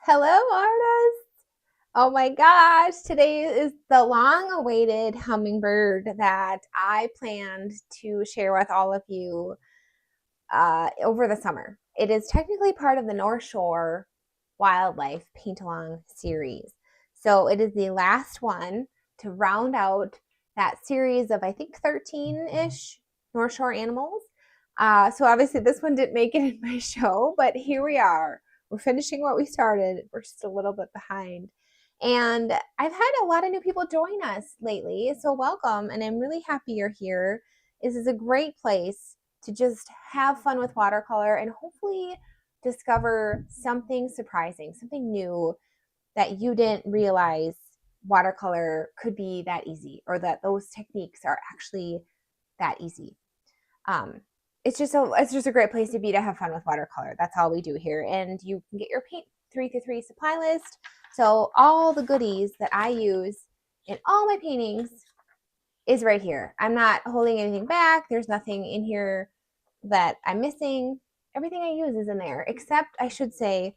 Hello, artists. Oh my gosh, today is the long-awaited hummingbird that I planned to share with all of you over the summer. It is technically part of the North Shore Wildlife Paint-Along series. So it is the last one to round out that series of, I think, 13-ish North Shore animals. So obviously this one didn't make it in my show, but here we are. We're finishing what we started. We're just a little bit behind. And I've had a lot of new people join us lately, so welcome. And I'm really happy you're here. This is a great place to just have fun with watercolor and hopefully discover something surprising, something new that you didn't realize watercolor could be that easy, or that those techniques are actually that easy. It's just a great place to be to have fun with watercolor. That's all we do here. And you can get your paint 3-3 supply list. So all the goodies that I use in all my paintings is right here. I'm not holding anything back. There's nothing in here that I'm missing. Everything I use is in there, except, I should say,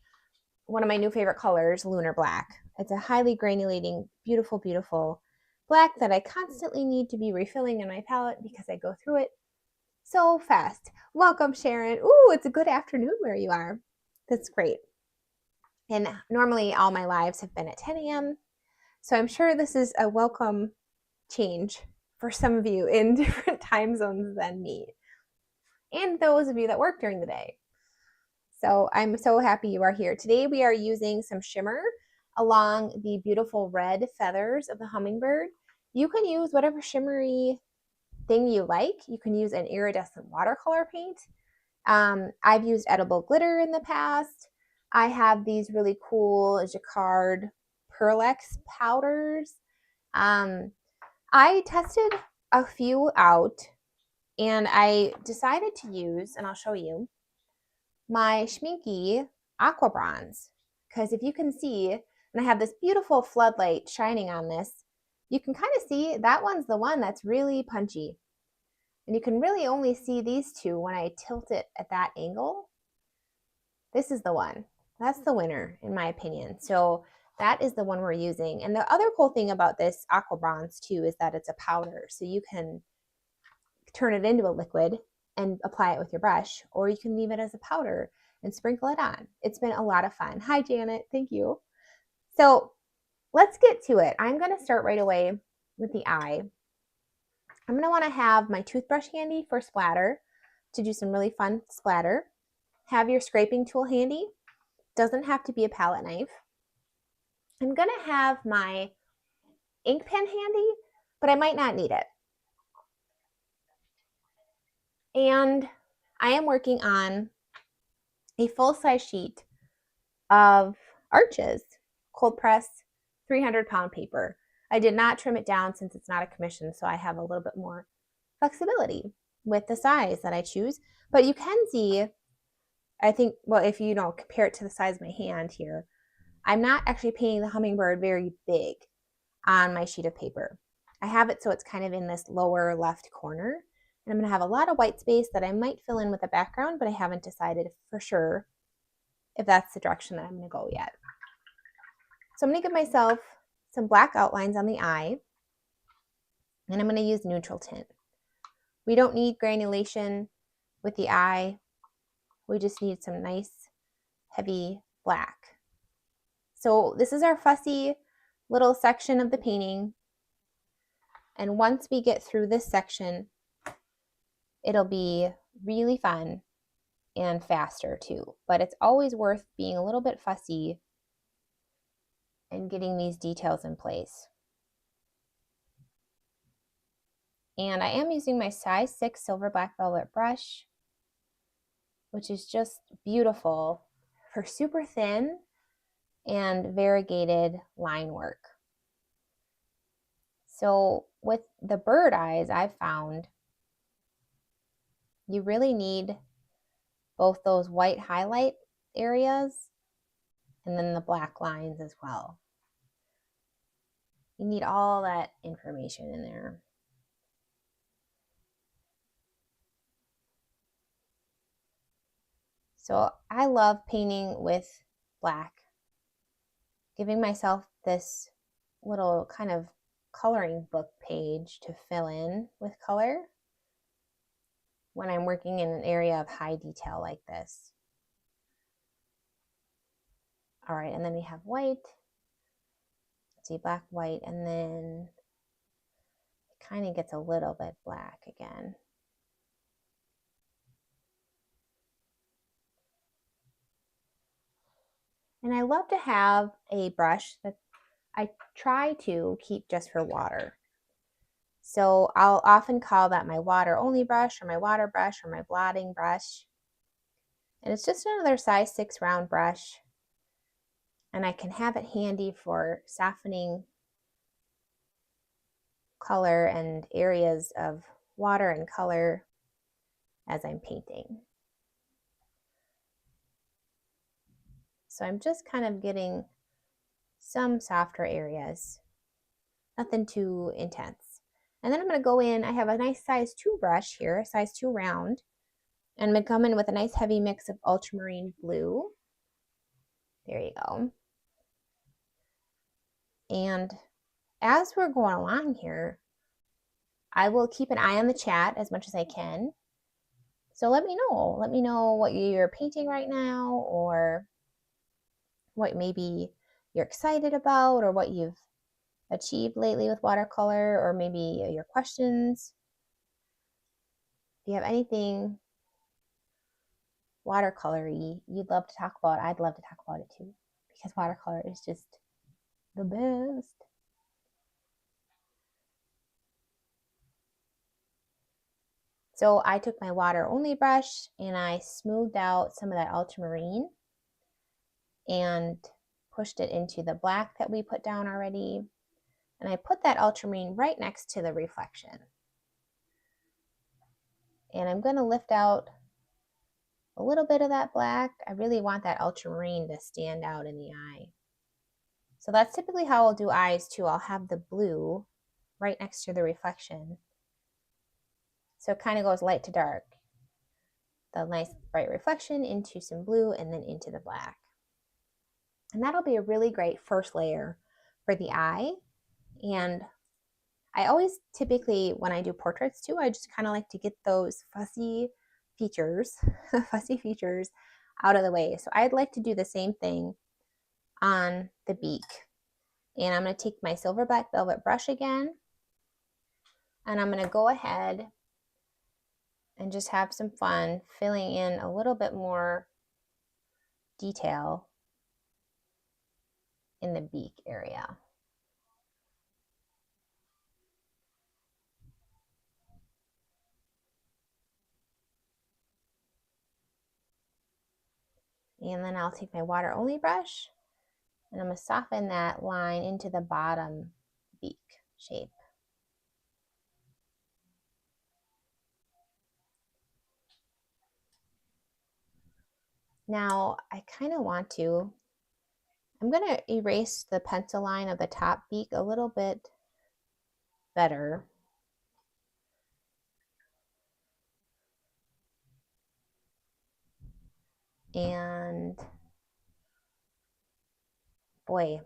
one of my new favorite colors, Lunar Black. It's a highly granulating, beautiful, beautiful black that I constantly need to be refilling in my palette because I go through it so fast. Welcome, Sharon. Ooh, it's a good afternoon where you are. That's great. And normally all my lives have been at 10 a.m. So I'm sure this is a welcome change for some of you in different time zones than me, and those of you that work during the day. So I'm so happy you are here. Today we are using some shimmer along the beautiful red feathers of the hummingbird. You can use whatever shimmery thing you like. You can use an iridescent watercolor paint. I've used edible glitter in the past. I have these really cool jacquard Pearlex powders. I tested a few out and I decided to use, and I'll show you, my Schminky Aqua Bronze. Because if you can see, and I have this beautiful floodlight shining on this, you can kind of see that one's the one that's really punchy. And you can really only see these two when I tilt it at that angle. This is the one. That's the winner, in my opinion. So that is the one we're using. And the other cool thing about this Aqua Bronze too is that it's a powder. So you can turn it into a liquid and apply it with your brush, or you can leave it as a powder and sprinkle it on. It's been a lot of fun. Hi, Janet. Thank you. So let's get to it. I'm going to start right away with the eye. I'm going to want to have my toothbrush handy for splatter, to do some really fun splatter. Have your scraping tool handy. Doesn't have to be a palette knife. I'm going to have my ink pen handy, but I might not need it. And I am working on a full-size sheet of Arches cold press 300-pound paper. I did not trim it down since it's not a commission, so I have a little bit more flexibility with the size that I choose. But you can see, I think, well, if you compare it to the size of my hand here, I'm not actually painting the hummingbird very big on my sheet of paper. I have it so it's kind of in this lower left corner. And I'm going to have a lot of white space that I might fill in with a background, but I haven't decided for sure if that's the direction that I'm going to go yet. So I'm going to give myself some black outlines on the eye, and I'm going to use neutral tint. We don't need granulation with the eye. We just need some nice, heavy black. So this is our fussy little section of the painting. And once we get through this section, it'll be really fun and faster too. But it's always worth being a little bit fussy and getting these details in place. And I am using my size 6 silver black velvet brush, which is just beautiful for super thin and variegated line work. So with the bird eyes, I've found you really need both those white highlight areas and then the black lines as well. You need all that information in there. So I love painting with black giving myself this little kind of coloring book page to fill in with color when I'm working in an area of high detail like this. All right, and then we have white. Let's see, black, white, and then it kind of gets a little bit black again. And I love to have a brush that I try to keep just for water. So I'll often call that my water only brush or my water brush or my blotting brush. And it's just another size 6 round brush. And I can have it handy for softening color and areas of water and color as I'm painting. So I'm just kind of getting some softer areas, nothing too intense. And then I'm going to go in, I have a nice size 2 brush here, a size 2 round, and I'm going to come in with a nice heavy mix of ultramarine blue. There you go. And as we're going along here, I will keep an eye on the chat as much as I can. So let me know. Let me know what you're painting right now, or what maybe you're excited about, or what you've achieved lately with watercolor, or maybe your questions. If you have anything watercolory you'd love to talk about, I'd love to talk about it too, because watercolor is just the best. So I took my water only brush and I smoothed out some of that ultramarine and pushed it into the black that we put down already. And I put that ultramarine right next to the reflection. And I'm going to lift out a little bit of that black. I really want that ultramarine to stand out in the eye. So that's typically how I'll do eyes too. I'll have the blue right next to the reflection. So it kind of goes light to dark. The nice bright reflection into some blue and then into the black. And that'll be a really great first layer for the eye. And I always typically, when I do portraits too, I just kind of like to get those fussy features, out of the way. So I'd like to do the same thing on the beak. And I'm going to take my silver black velvet brush again. And I'm going to go ahead and just have some fun filling in a little bit more detail in the beak area. And then I'll take my water only brush and I'm going to soften that line into the bottom beak shape. Now I kind of want to, I'm going to erase the pencil line of the top beak a little bit better. And boy,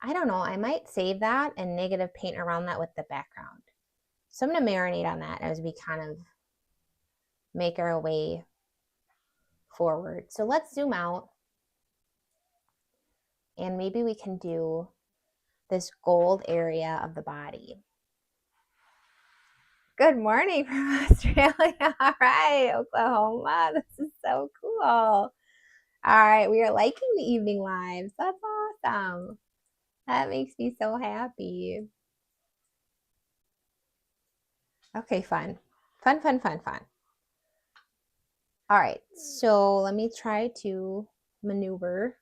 I don't know, I might save that and negative paint around that with the background. So I'm going to marinate on that as we kind of make our way forward. So let's zoom out and maybe we can do this gold area of the body. Good morning from Australia. All right, Oklahoma. This is so cool. All right, we are liking the evening lives. That's awesome. That makes me so happy. Okay, fun. Fun. All right, so let me try to maneuver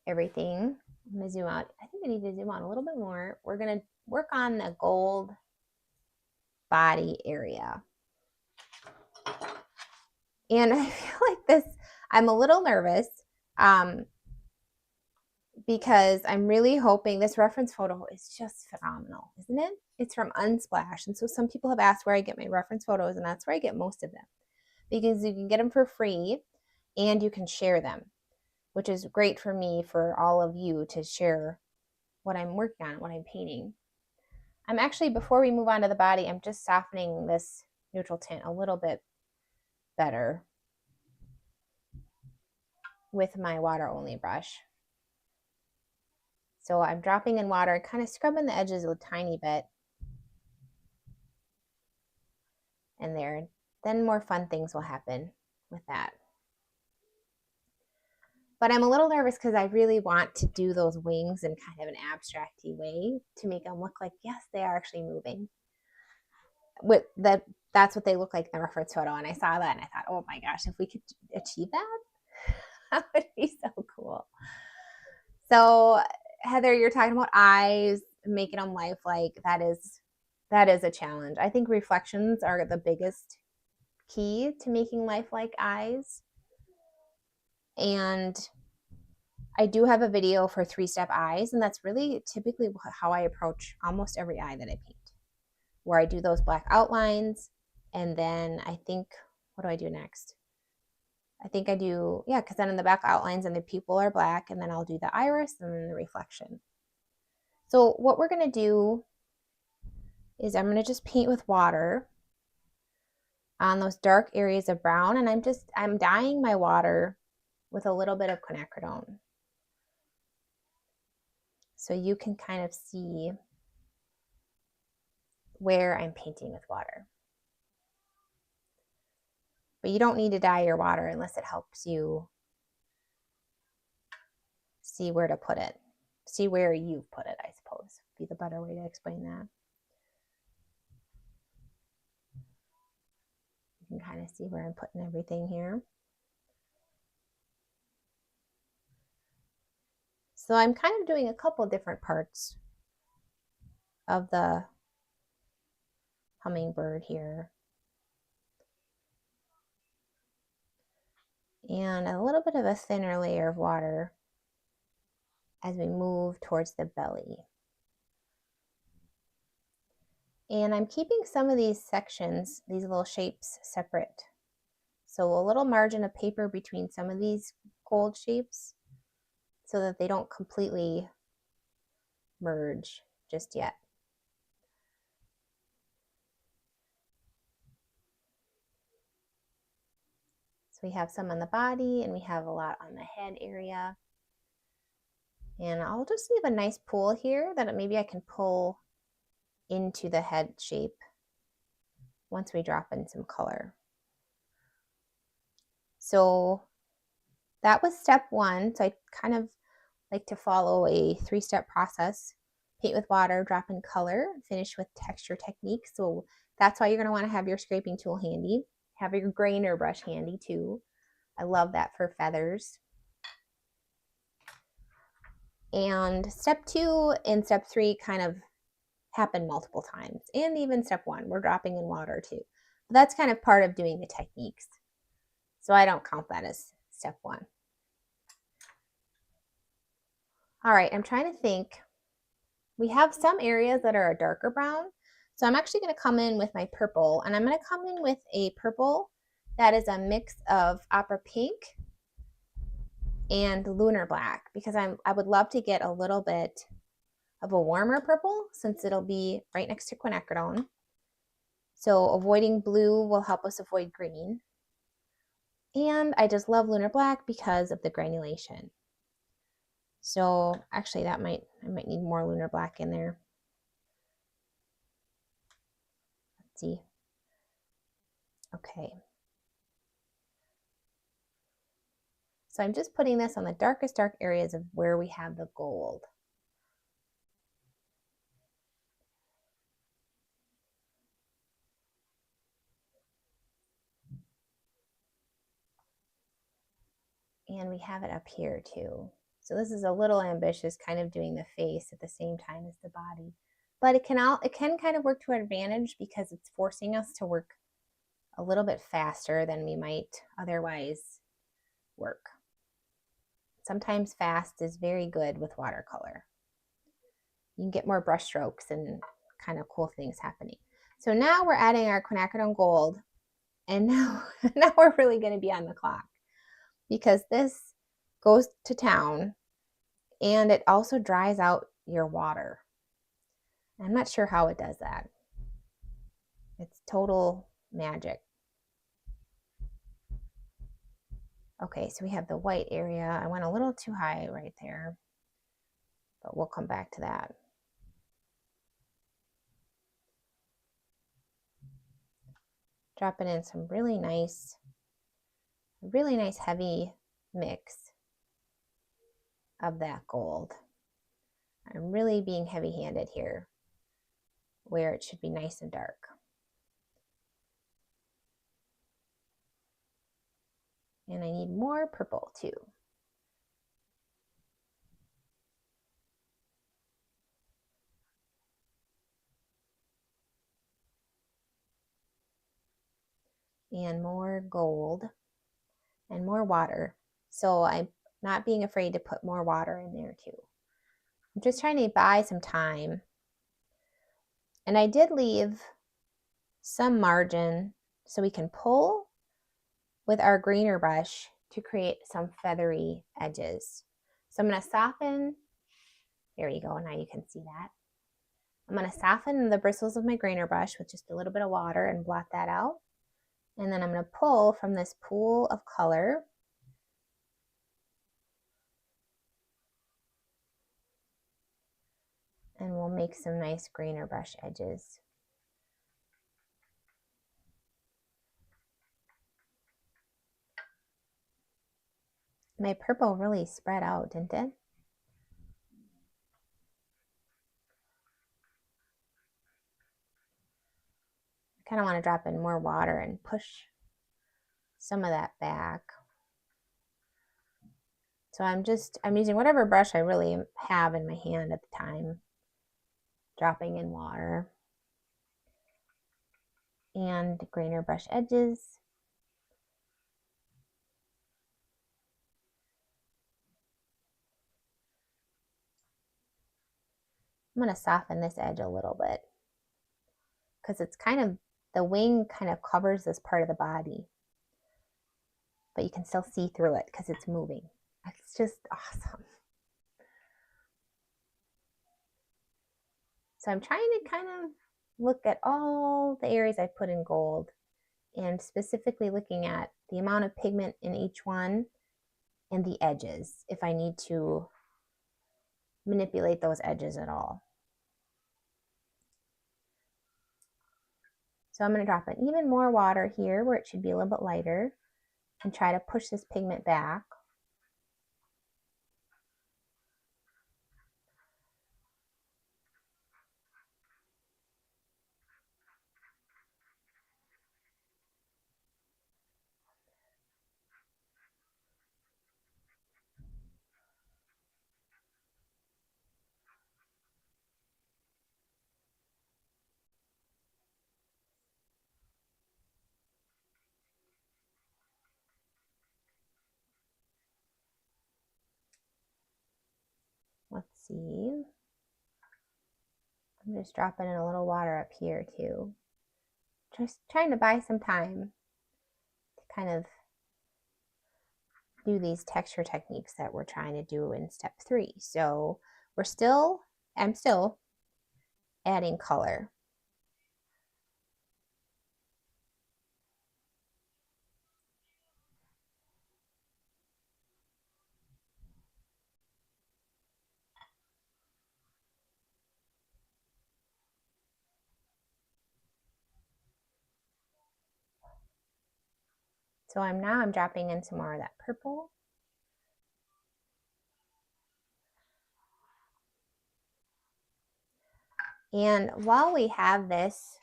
everything. I'm gonna zoom out. I think I need to zoom out a little bit more. We're gonna work on the gold body area. And I feel like this, I'm a little nervous because I'm really hoping this reference photo is just phenomenal, isn't it? It's from Unsplash. And so some people have asked where I get my reference photos, and that's where I get most of them, because you can get them for free and you can share them. which is great for me, for all of you to share what I'm working on, what I'm painting. I'm actually, before we move on to the body, I'm just softening this neutral tint a little bit better with my water only brush. So I'm dropping in water, kind of scrubbing the edges a tiny bit. And there, then more fun things will happen with that. But I'm a little nervous because I really want to do those wings in kind of an abstract-y way to make them look like, yes, they are actually moving. That's what they look like in the reference photo. And I saw that and I thought, oh my gosh, if we could achieve that, that would be so cool. So Heather, you're talking about eyes, making them lifelike. That is a challenge. I think reflections are the biggest key to making lifelike eyes. And I do have a video for 3-step eyes, and that's really typically how I approach almost every eye that I paint, where I do those black outlines, and then I think, what do I do next? I think I do, yeah, because then in the back outlines and the pupil are black, and then I'll do the iris and then the reflection. So what we're going to do is I'm going to just paint with water on those dark areas of brown, and I'm dyeing my water with a little bit of quinacridone. So you can kind of see where I'm painting with water. But you don't need to dye your water unless it helps you see where to put it. See where you've put it, I suppose, would be the better way to explain that. You can kind of see where I'm putting everything here. So I'm kind of doing a couple different parts of the hummingbird here. And a little bit of a thinner layer of water as we move towards the belly. And I'm keeping some of these sections, these little shapes, separate. So a little margin of paper between some of these gold shapes so that they don't completely merge just yet. So we have some on the body and we have a lot on the head area. And I'll just leave a nice pool here that maybe I can pull into the head shape once we drop in some color. So that was step 1. So I kind of like to follow a 3-step process. Paint with water, drop in color, finish with texture technique. So that's why you're going to want to have your scraping tool handy. Have your grainer brush handy too. I love that for feathers. And step 2 and step 3 kind of happen multiple times. And even step 1, we're dropping in water too. But that's kind of part of doing the techniques. So I don't count that as step 1. All right, I'm trying to think. We have some areas that are a darker brown. So I'm actually going to come in with my purple, and I'm going to come in with a purple that is a mix of opera pink and lunar black, because I would love to get a little bit of a warmer purple since it'll be right next to quinacridone. So avoiding blue will help us avoid green. And I just love lunar black because of the granulation. So actually I might need more lunar black in there. Let's see. Okay. So I'm just putting this on the darkest dark areas of where we have the gold. And we have it up here too. So this is a little ambitious, kind of doing the face at the same time as the body. But it can kind of work to our advantage because it's forcing us to work a little bit faster than we might otherwise work. Sometimes fast is very good with watercolor. You can get more brush strokes and kind of cool things happening. So now we're adding our quinacridone gold, and now we're really going to be on the clock, because this goes to town, and it also dries out your water. I'm not sure how it does that. It's total magic. Okay, so we have the white area. I went a little too high right there, but we'll come back to that. Dropping in some really nice heavy mix of that gold. I'm really being heavy-handed here, where it should be nice and dark. And I need more purple too. And more gold and more water. So I'm not being afraid to put more water in there too. I'm just trying to buy some time. And I did leave some margin so we can pull with our greener brush to create some feathery edges. So I'm going to soften. There you go. Now you can see that. I'm going to soften the bristles of my greener brush with just a little bit of water and blot that out. And then I'm going to pull from this pool of color. And we'll make some nice greener brush edges. My purple really spread out, didn't it? I kind of want to drop in more water and push some of that back. So I'm using whatever brush I really have in my hand at the time, dropping in water and greener brush edges. I'm going to soften this edge a little bit because it's kind of, the wing kind of covers this part of the body, but you can still see through it because it's moving. It's just awesome. So I'm trying to kind of look at all the areas I put in gold and specifically looking at the amount of pigment in each one and the edges if I need to manipulate those edges at all. So I'm going to drop in even more water here where it should be a little bit lighter and try to push this pigment back. Let's see. I'm just dropping in a little water up here too. Just trying to buy some time to kind of do these texture techniques that we're trying to do in step 3. So I'm still adding color. So I'm dropping in some more of that purple. And while we have this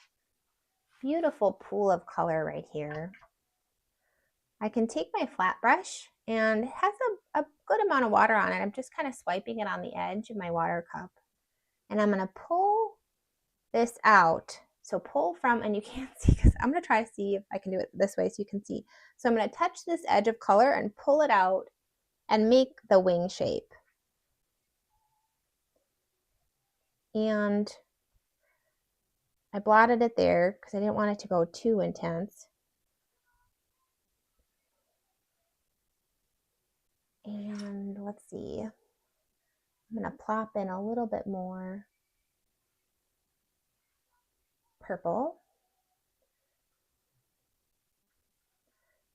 beautiful pool of color right here, I can take my flat brush, and it has a good amount of water on it. I'm just kind of swiping it on the edge of my water cup. And I'm going to pull this out. So pull from, and you can't see because I'm going to try to see if I can do it this way so you can see. So I'm going to touch this edge of color and pull it out and make the wing shape. And I blotted it there because I didn't want it to go too intense. And let's see, I'm going to plop in a little bit more purple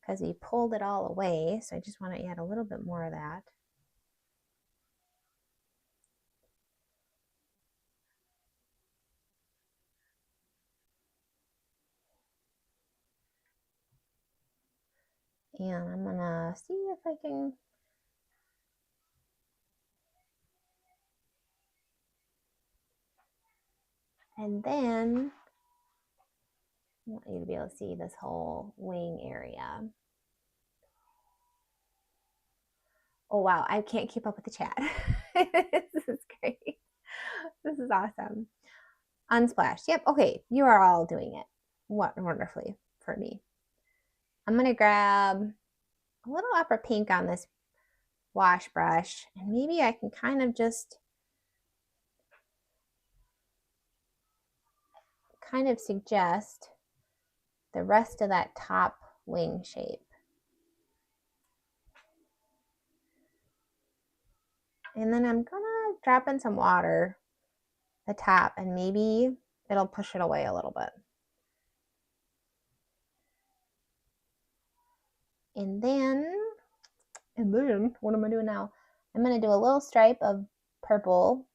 because we pulled it all away. So I just want to add a little bit more of that. And I'm going to see if I can and then I want you to be able to see this whole wing area. Oh wow, I can't keep up with the chat. This is great. This is awesome. Unsplash. Yep, okay, you are all doing it wonderfully for me. I'm gonna grab a little opera pink on this wash brush, and maybe I can kind of just suggest the rest of that top wing shape. And then I'm gonna drop in some water at the top, and maybe it'll push it away a little bit. And then what am I doing now? I'm going to do a little stripe of purple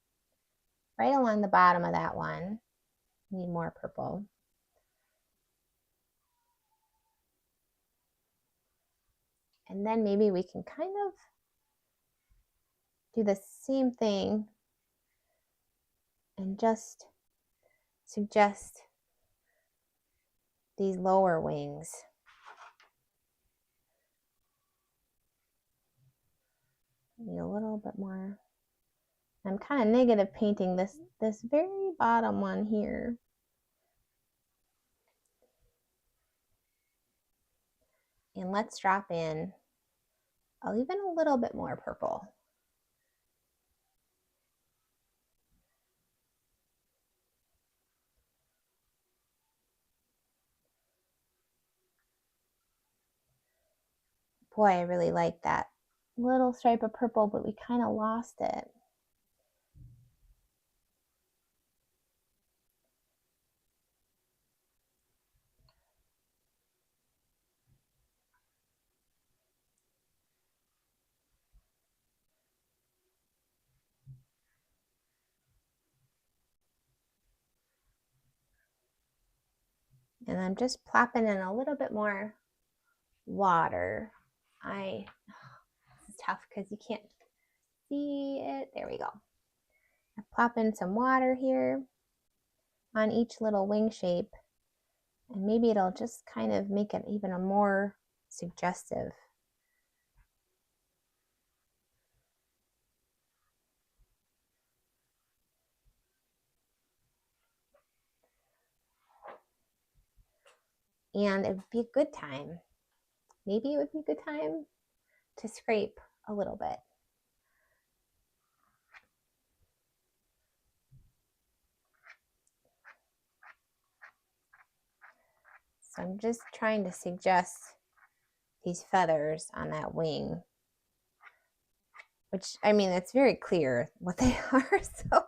right along the bottom of that one. Need more purple. And then maybe we can kind of do the same thing and just suggest these lower wings. Need a little bit more. I'm kind of negative painting this very bottom one here. And let's drop in even a little bit more purple. Boy, I really like that little stripe of purple, but we kind of lost it. And I'm just plopping in a little bit more water. This is tough because you can't see it. There we go. I plop in some water here on each little wing shape, and maybe it'll just kind of make it even a more suggestive. And it would be a good time. Maybe it would be a good time to scrape a little bit. So I'm just trying to suggest these feathers on that wing, which, I mean, it's very clear what they are, so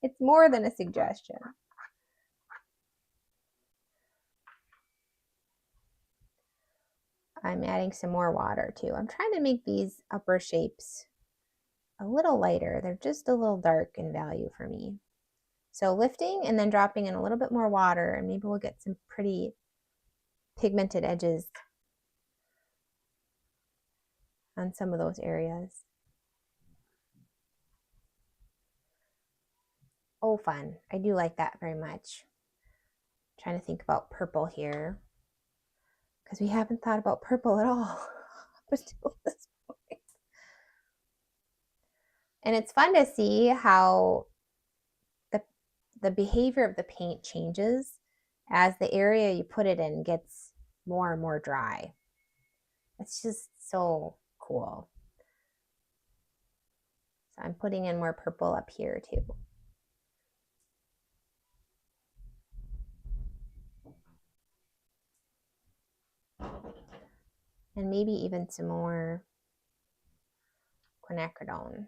it's more than a suggestion. I'm adding some more water too. I'm trying to make these upper shapes a little lighter. They're just a little dark in value for me. So lifting and then dropping in a little bit more water, and maybe we'll get some pretty pigmented edges on some of those areas. Oh, fun. I do like that very much. I'm trying to think about purple here, because we haven't thought about purple at all up until this point. And it's fun to see how the behavior of the paint changes as the area you put it in gets more and more dry. It's just so cool. So I'm putting in more purple up here too. And maybe even some more quinacridone.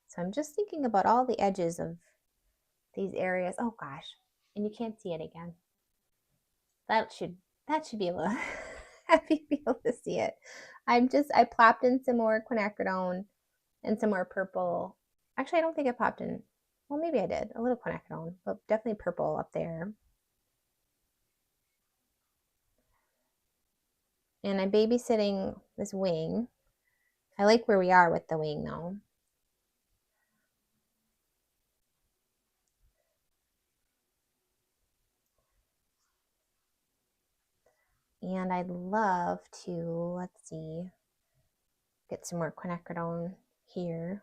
So I'm just thinking about all the edges of these areas. Oh gosh, and you can't see it again. That should be able to have you be able to see it. I plopped in some more quinacridone and some more purple. Actually, I don't think I popped in. Well, maybe I did a little quinacridone, but definitely purple up there. And I'm babysitting this wing. I like where we are with the wing though. And I'd love to, let's see, get some more quinacridone here.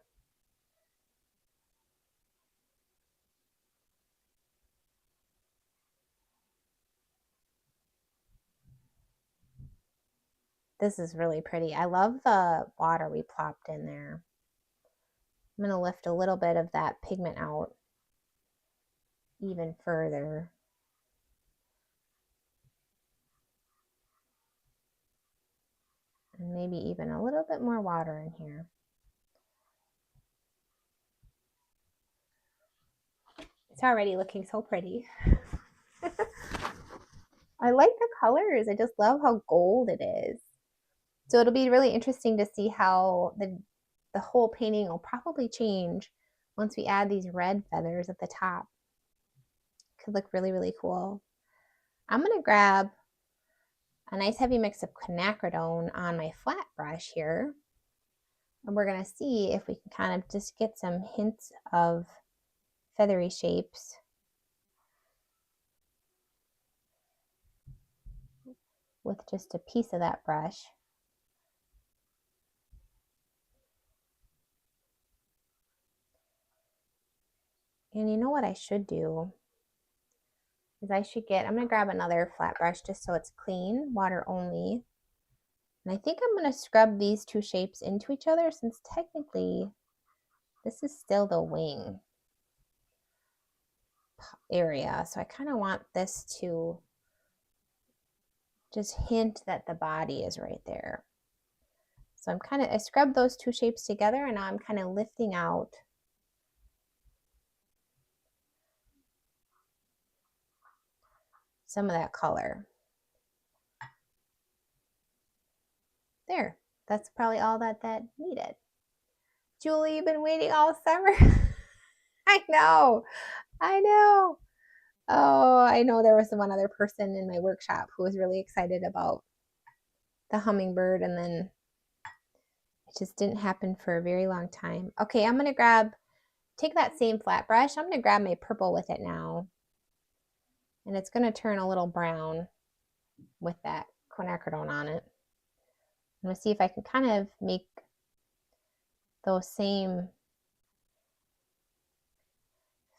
This is really pretty. I love the water we plopped in there. I'm going to lift a little bit of that pigment out even further. And maybe even a little bit more water in here. It's already looking so pretty. I like the colors. I just love how gold it is. So it'll be really interesting to see how the whole painting will probably change once we add these red feathers at the top. Could look really, really cool. I'm going to grab a nice heavy mix of quinacridone on my flat brush here. And we're going to see if we can kind of just get some hints of feathery shapes with just a piece of that brush. And you know what I should do is I'm going to grab another flat brush just so it's clean, water only. And I think I'm going to scrub these two shapes into each other since technically this is still the wing area. So I kind of want this to just hint that the body is right there. So I scrubbed those two shapes together and now I'm kind of lifting out some of that color. There, that's probably all that needed. Julie, you've been waiting all summer. I know. Oh, I know there was one other person in my workshop who was really excited about the hummingbird, and then it just didn't happen for a very long time. Okay, I'm going to take that same flat brush. I'm going to grab my purple with it now. And it's going to turn a little brown with that quinacridone on it. I'm going to see if I can kind of make those same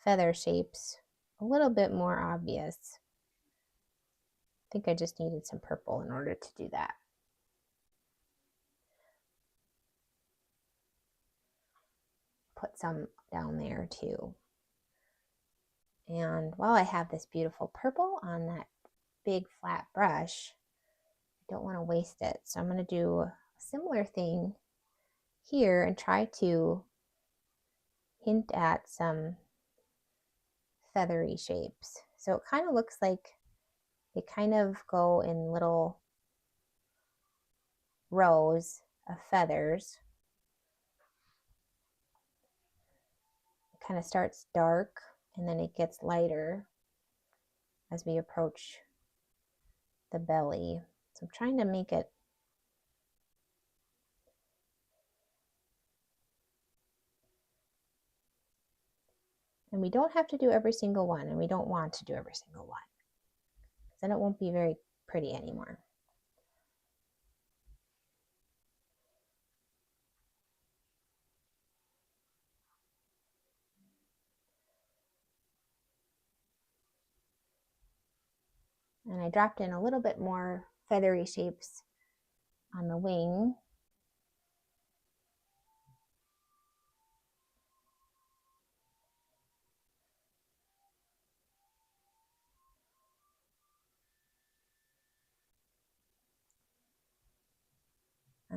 feather shapes a little bit more obvious. I think I just needed some purple in order to do that. Put some down there too. And while I have this beautiful purple on that big flat brush, I don't want to waste it. So I'm going to do a similar thing here and try to hint at some feathery shapes. So it kind of looks like they kind of go in little rows of feathers. It kind of starts dark and then it gets lighter as we approach the belly. So I'm trying to make it and we don't have to do every single one, and we don't want to do every single one, because then it won't be very pretty anymore. And I dropped in a little bit more feathery shapes on the wing.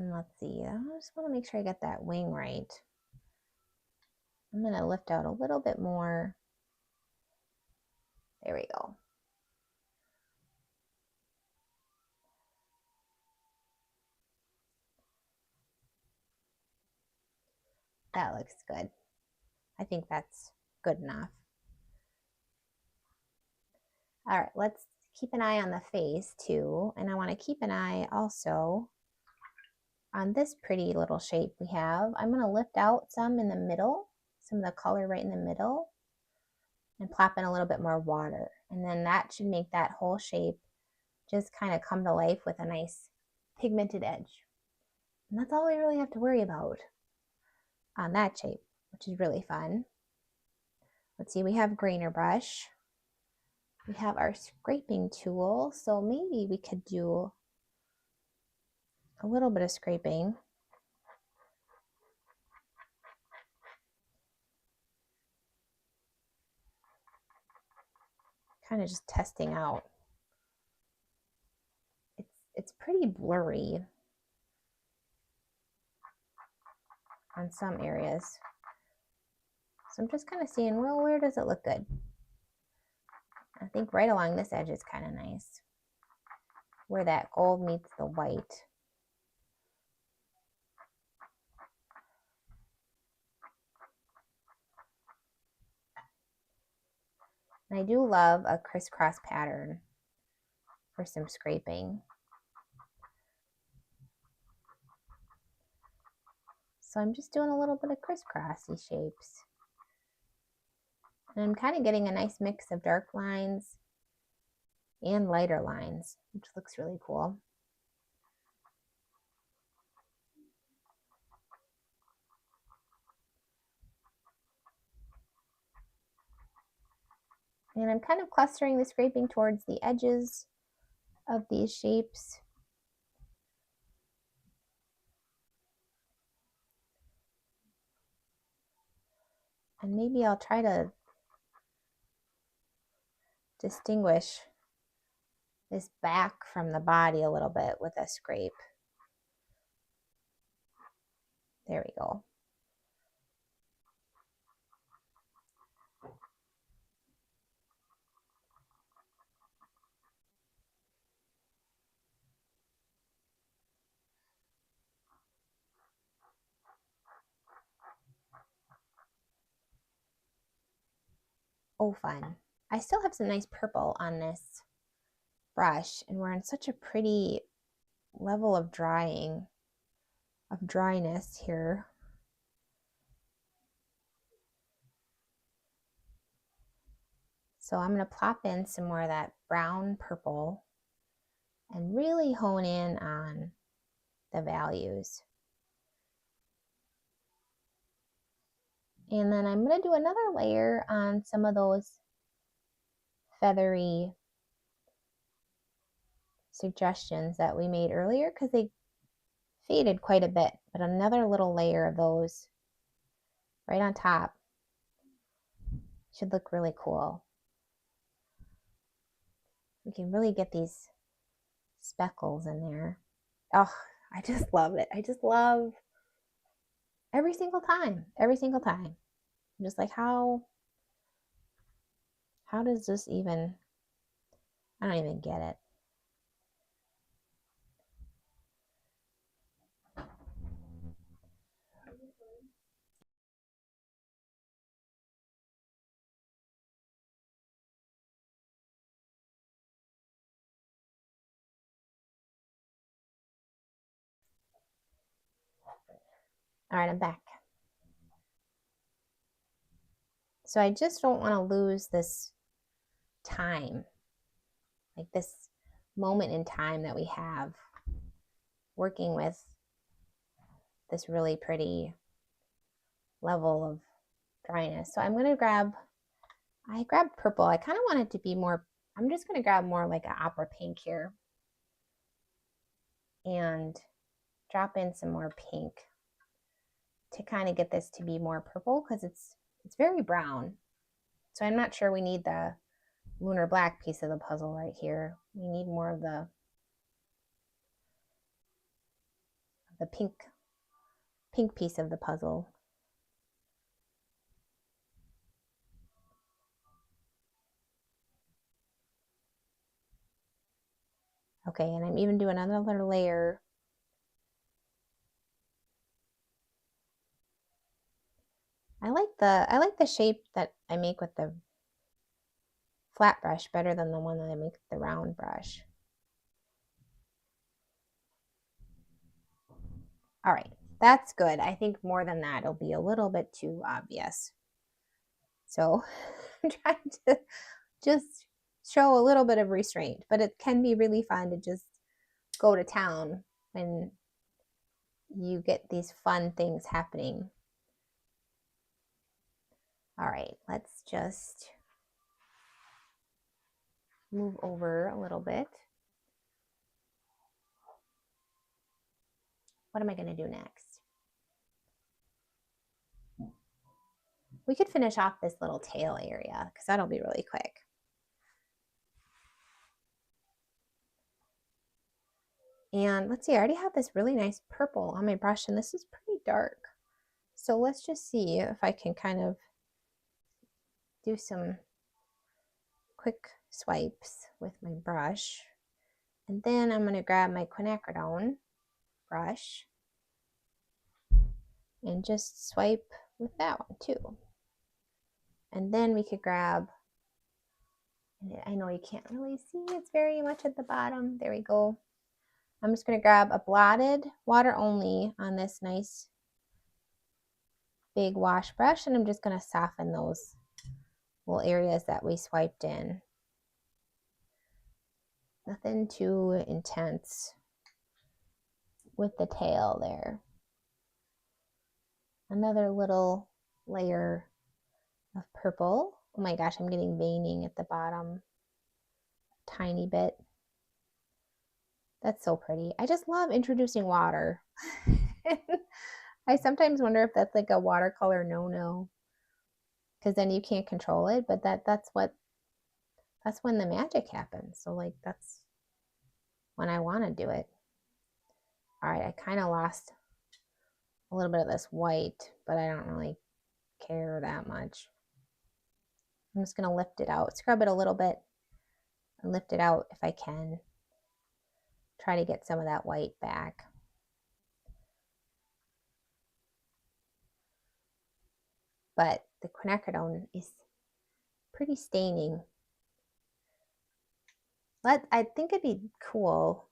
And let's see, I just want to make sure I get that wing right. I'm going to lift out a little bit more. There we go. That looks good. I think that's good enough. All right, let's keep an eye on the face too. And I want to keep an eye also on this pretty little shape we have. I'm going to lift out some in the middle, some of the color right in the middle, and plop in a little bit more water. And then that should make that whole shape just kind of come to life with a nice pigmented edge. And that's all we really have to worry about on that shape, which is really fun. Let's see, we have grainer brush. We have our scraping tool. So maybe we could do a little bit of scraping. Kind of just testing out. It's pretty blurry on some areas. So I'm just kind of seeing, well, where does it look good? I think right along this edge is kind of nice, where that gold meets the white. And I do love a crisscross pattern for some scraping. So I'm just doing a little bit of crisscrossy shapes. And I'm kind of getting a nice mix of dark lines and lighter lines, which looks really cool. And I'm kind of clustering the scraping towards the edges of these shapes. And maybe I'll try to distinguish this back from the body a little bit with a scrape. There we go. Oh, fun. I still have some nice purple on this brush, and we're in such a pretty level of dryness here. So I'm going to plop in some more of that brown purple and really hone in on the values. And then I'm going to do another layer on some of those feathery suggestions that we made earlier because they faded quite a bit, but another little layer of those right on top should look really cool. We can really get these speckles in there. Oh, I just love it. I just love every single time. I'm just like, how does this even, I don't even get it. All right, I'm back. So I just don't want to lose this time, like this moment in time that we have working with this really pretty level of dryness. So I'm going to I grabbed purple. I kind of want it to be more, I'm just going to grab more like an opera pink here and drop in some more pink to kind of get this to be more purple because it's very brown. So I'm not sure we need the lunar black piece of the puzzle right here. We need more of the the pink piece of the puzzle. Okay, and I'm even doing another layer. I like the shape that I make with the flat brush better than the one that I make with the round brush. All right, that's good. I think more than that, it'll be a little bit too obvious. So I'm trying to just show a little bit of restraint, but it can be really fun to just go to town when you get these fun things happening. All right, let's just move over a little bit. What am I going to do next? We could finish off this little tail area because that'll be really quick. And let's see, I already have this really nice purple on my brush, and this is pretty dark. So let's just see if I can kind of do some quick swipes with my brush. And then I'm going to grab my quinacridone brush and just swipe with that one too. And then we could grab, I know you can't really see, it's very much at the bottom. There we go. I'm just going to grab a blotted water only on this nice big wash brush, and I'm just going to soften those little areas that we swiped in. Nothing too intense with the tail there. Another little layer of purple. Oh my gosh, I'm getting veining at the bottom. Tiny bit. That's so pretty. I just love introducing water. I sometimes wonder if that's like a watercolor no-no, because then you can't control it, but that's when the magic happens. So like that's when I want to do it. All right, I kind of lost a little bit of this white, but I don't really care that much. I'm just going to lift it out, scrub it a little bit, and lift it out if I can. Try to get some of that white back. But the quinacridone is pretty staining. I think it'd be cool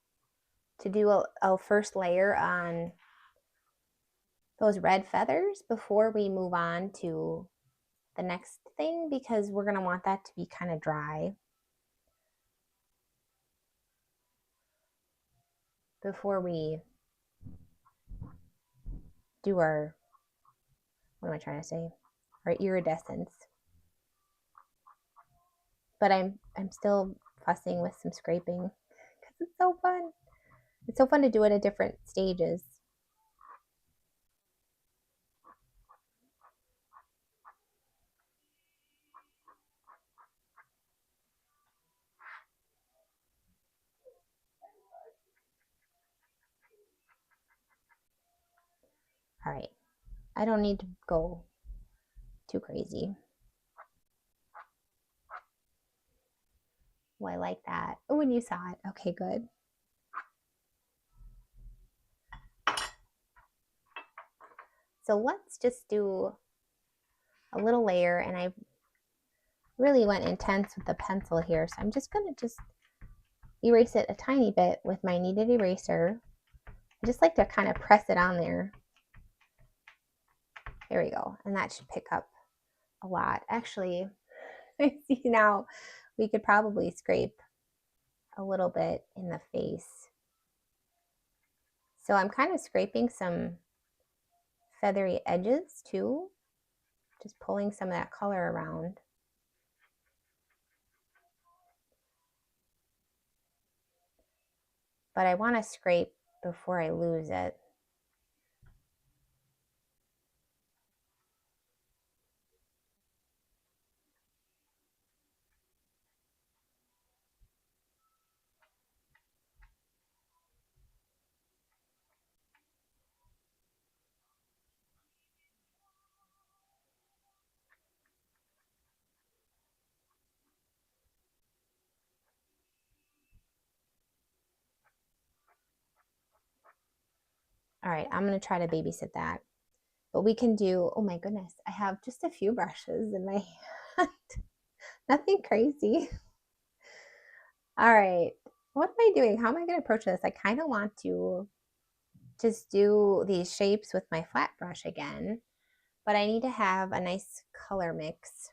to do a first layer on those red feathers before we move on to the next thing, because we're going to want that to be kind of dry before we do our, what am I trying to say, our iridescence. But I'm still fussing with some scraping because it's so fun. It's so fun to do it at different stages. All right, I don't need to go too crazy. Oh, I like that. Oh, and you saw it. Okay, good. So let's just do a little layer, and I really went intense with the pencil here, so I'm just going to just erase it a tiny bit with my kneaded eraser. I just like to kind of press it on there. There we go, and that should pick up a lot. Actually, I see now we could probably scrape a little bit in the face. So I'm kind of scraping some feathery edges too, just pulling some of that color around. But I want to scrape before I lose it. All right, I'm going to try to babysit that. But we can do, oh my goodness, I have just a few brushes in my hand. Nothing crazy. All right, what am I doing? How am I going to approach this? I kind of want to just do these shapes with my flat brush again, but I need to have a nice color mix.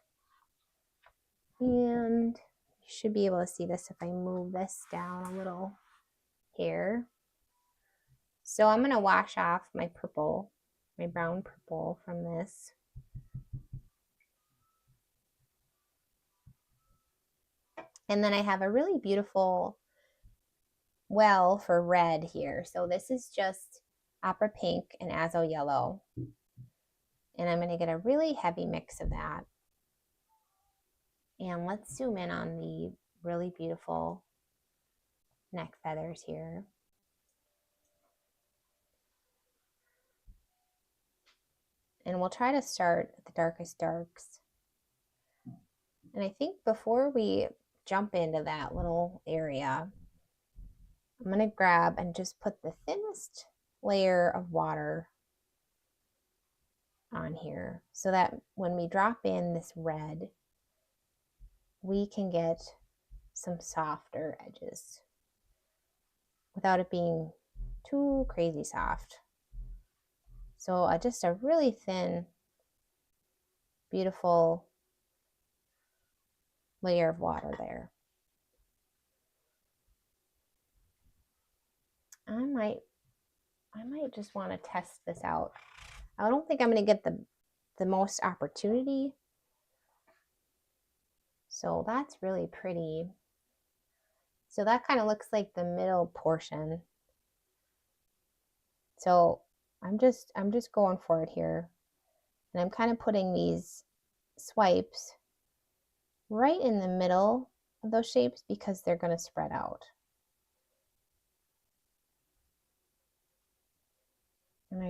And you should be able to see this if I move this down a little here. So I'm going to wash off my purple, my brown purple from this. And then I have a really beautiful well for red here. So this is just opera pink and azo yellow. And I'm going to get a really heavy mix of that. And let's zoom in on the really beautiful neck feathers here. And we'll try to start at the darkest darks. And I think before we jump into that little area, I'm going to grab and just put the thinnest layer of water on here so that when we drop in this red, we can get some softer edges without it being too crazy soft. So just a really thin, beautiful layer of water there. I might just want to test this out. I don't think I'm going to get the most opportunity. So that's really pretty. So that kind of looks like the middle portion. So I'm just going for it here. And I'm kind of putting these swipes right in the middle of those shapes because they're going to spread out. And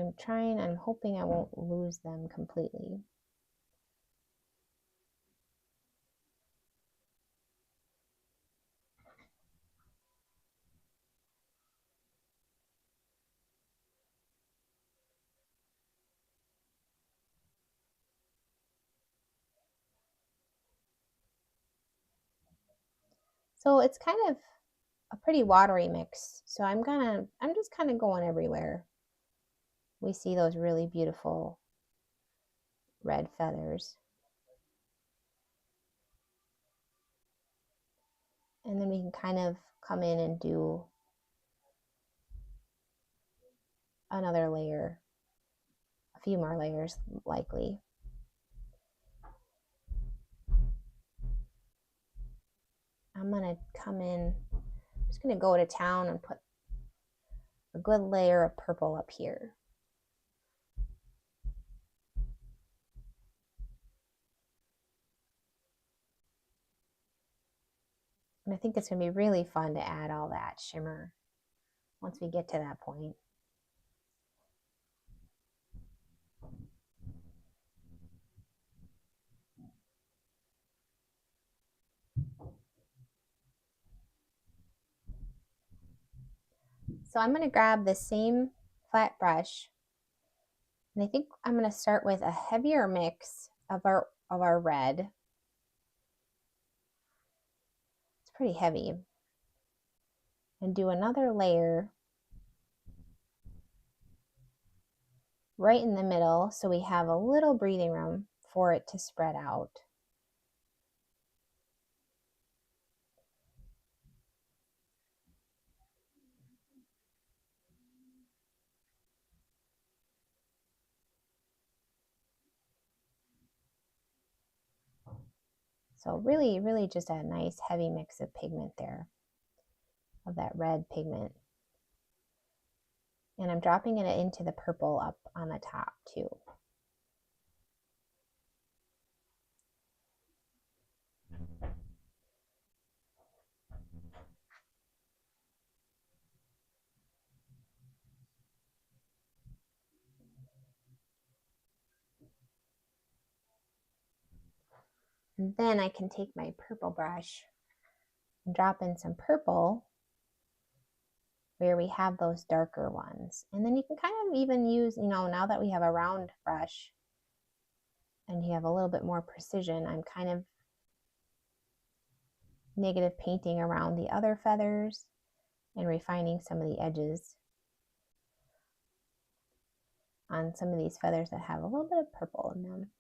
I'm hoping I won't lose them completely. So it's kind of a pretty watery mix. So I'm just kind of going everywhere. We see those really beautiful red feathers. And then we can kind of come in and do another layer, a few more layers likely. I'm gonna come in, I'm just gonna go to town and put a good layer of purple up here. And I think it's gonna be really fun to add all that shimmer once we get to that point. So I'm going to grab the same flat brush, and I think I'm going to start with a heavier mix of our red. It's pretty heavy. And do another layer right in the middle so we have a little breathing room for it to spread out. So really, really just a nice heavy mix of pigment there, of that red pigment. And I'm dropping it into the purple up on the top too. And then I can take my purple brush and drop in some purple where we have those darker ones. And then you can kind of even use, now that we have a round brush and you have a little bit more precision, I'm kind of negative painting around the other feathers and refining some of the edges on some of these feathers that have a little bit of purple in them.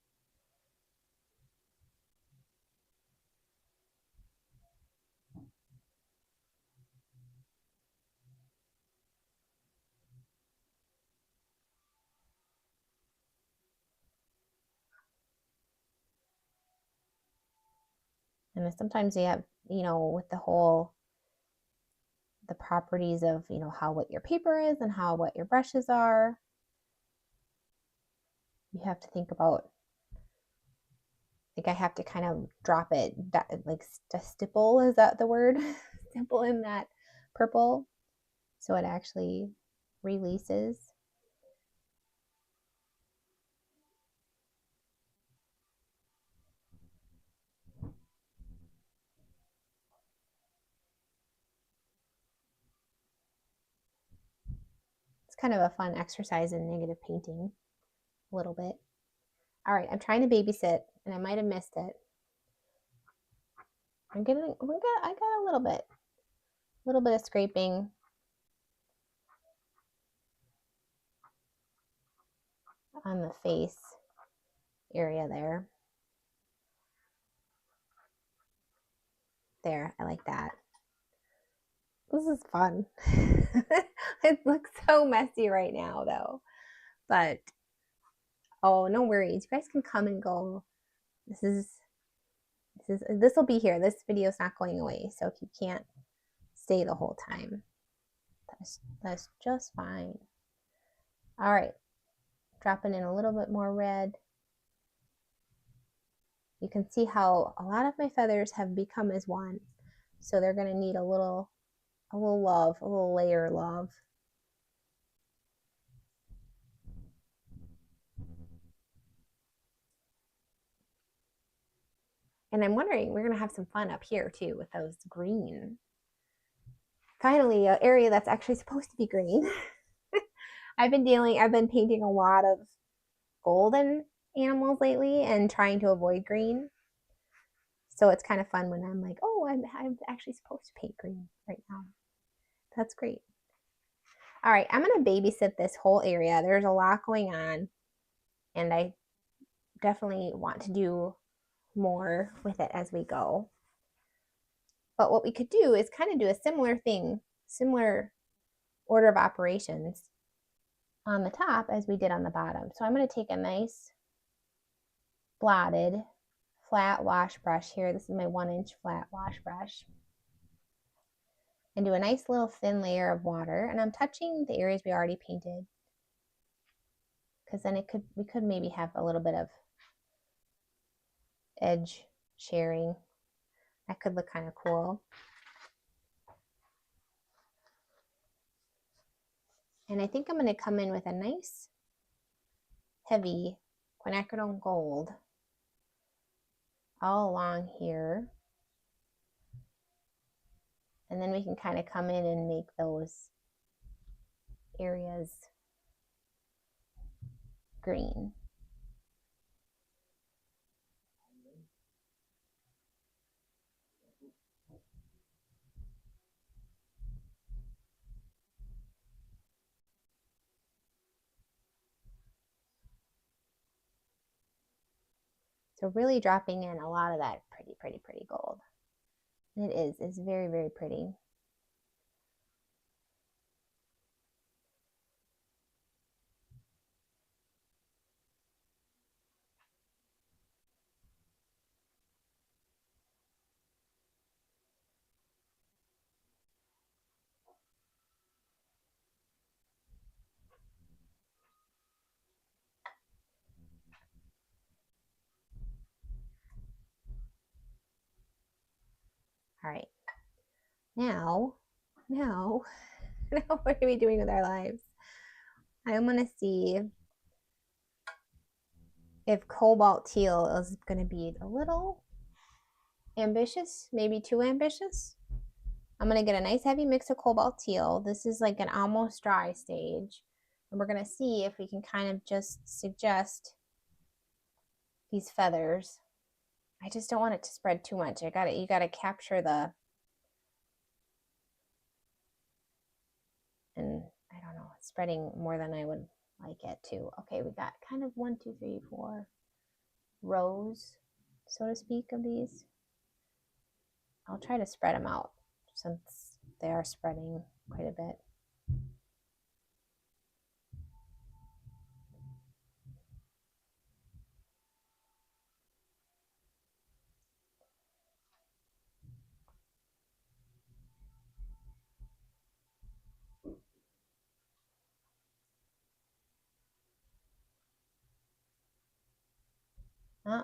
And then sometimes you have, with the properties of, how what your paper is and what your brushes are, you have to think about, I have to kind of drop it, like stipple, is that the word? Stipple in that purple so it actually releases. It's kind of a fun exercise in negative painting, a little bit. All right, I'm trying to babysit, and I might have missed it. I got a little bit of scraping on the face area there. There, I like that. This is fun. It looks so messy right now, though. But, oh, no worries. You guys can come and go. This will be here. This video is not going away. So if you can't stay the whole time, that's just fine. All right. Dropping in a little bit more red. You can see how a lot of my feathers have become as one. So they're going to need a little love, a little layer love. And I'm wondering, we're going to have some fun up here too with those green. Finally, an area that's actually supposed to be green. I've been painting a lot of golden animals lately and trying to avoid green. So it's kind of fun when I'm like, oh, I'm actually supposed to paint green right now. That's great. All right, I'm going to babysit this whole area. There's a lot going on, and I definitely want to do more with it as we go. But what we could do is kind of do a similar thing, similar order of operations on the top as we did on the bottom. So I'm going to take a nice blotted flat wash brush here. This is my 1-inch flat wash brush. And do a nice little thin layer of water. And I'm touching the areas we already painted, because then we could maybe have a little bit of edge sharing. That could look kind of cool. And I think I'm going to come in with a nice heavy quinacridone gold all along here. And then we can kind of come in and make those areas green. So really dropping in a lot of that pretty gold. And it's very, very pretty. All right. Now, what are we doing with our lives? I'm going to see if cobalt teal is going to be a little ambitious, maybe too ambitious. I'm going to get a nice heavy mix of cobalt teal. This is like an almost dry stage. And we're going to see if we can kind of just suggest these feathers. I just don't want it to spread too much. You got to capture the, and I don't know, it's spreading more than I would like it to. Okay, we got kind of 1, 2, 3, 4 rows, so to speak, of these. I'll try to spread them out since they are spreading quite a bit.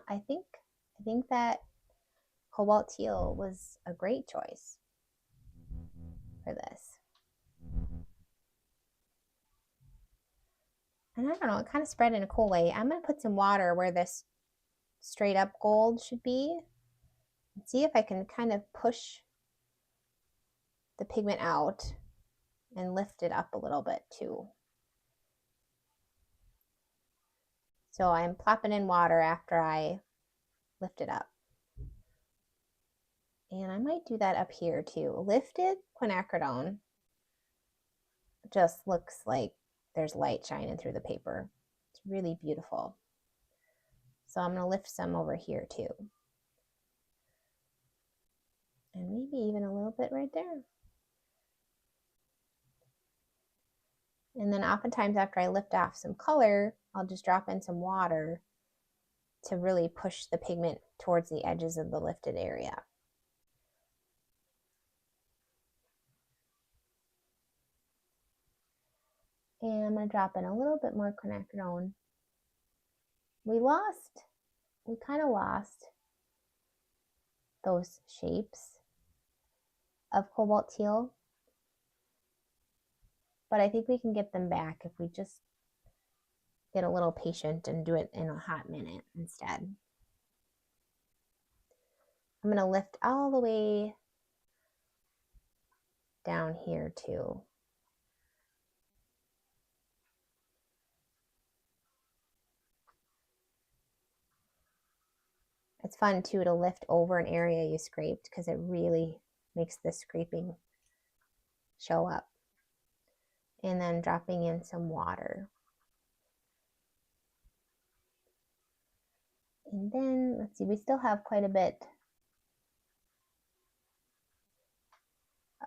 I think that cobalt teal was a great choice for this. And I don't know, it kind of spread in a cool way. I'm going to put some water where this straight up gold should be and see if I can kind of push the pigment out and lift it up a little bit too. So I'm plopping in water after I lift it up. And I might do that up here too. Lifted quinacridone just looks like there's light shining through the paper. It's really beautiful. So I'm going to lift some over here too. And maybe even a little bit right there. And then oftentimes after I lift off some color, I'll just drop in some water to really push the pigment towards the edges of the lifted area. And I'm going to drop in a little bit more quinacridone. We kind of lost those shapes of cobalt teal, but I think we can get them back if we just get a little patient and do it in a hot minute instead. I'm going to lift all the way down here too. It's fun too to lift over an area you scraped because it really makes the scraping show up. And then dropping in some water. And then, let's see, we still have quite a bit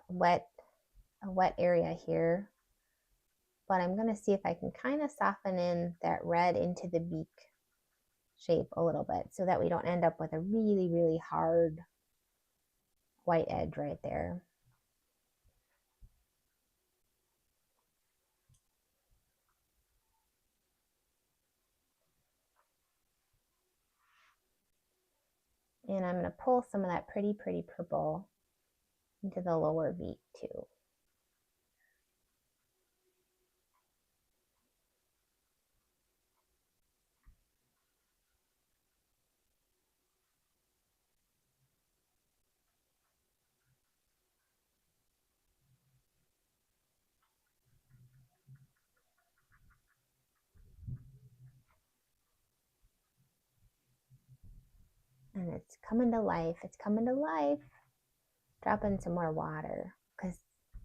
a wet area here. But I'm going to see if I can kind of soften in that red into the beak shape a little bit so that we don't end up with a really, really hard white edge right there. And I'm going to pull some of that pretty, pretty purple into the lower beak too. And it's coming to life. It's coming to life. Drop in some more water because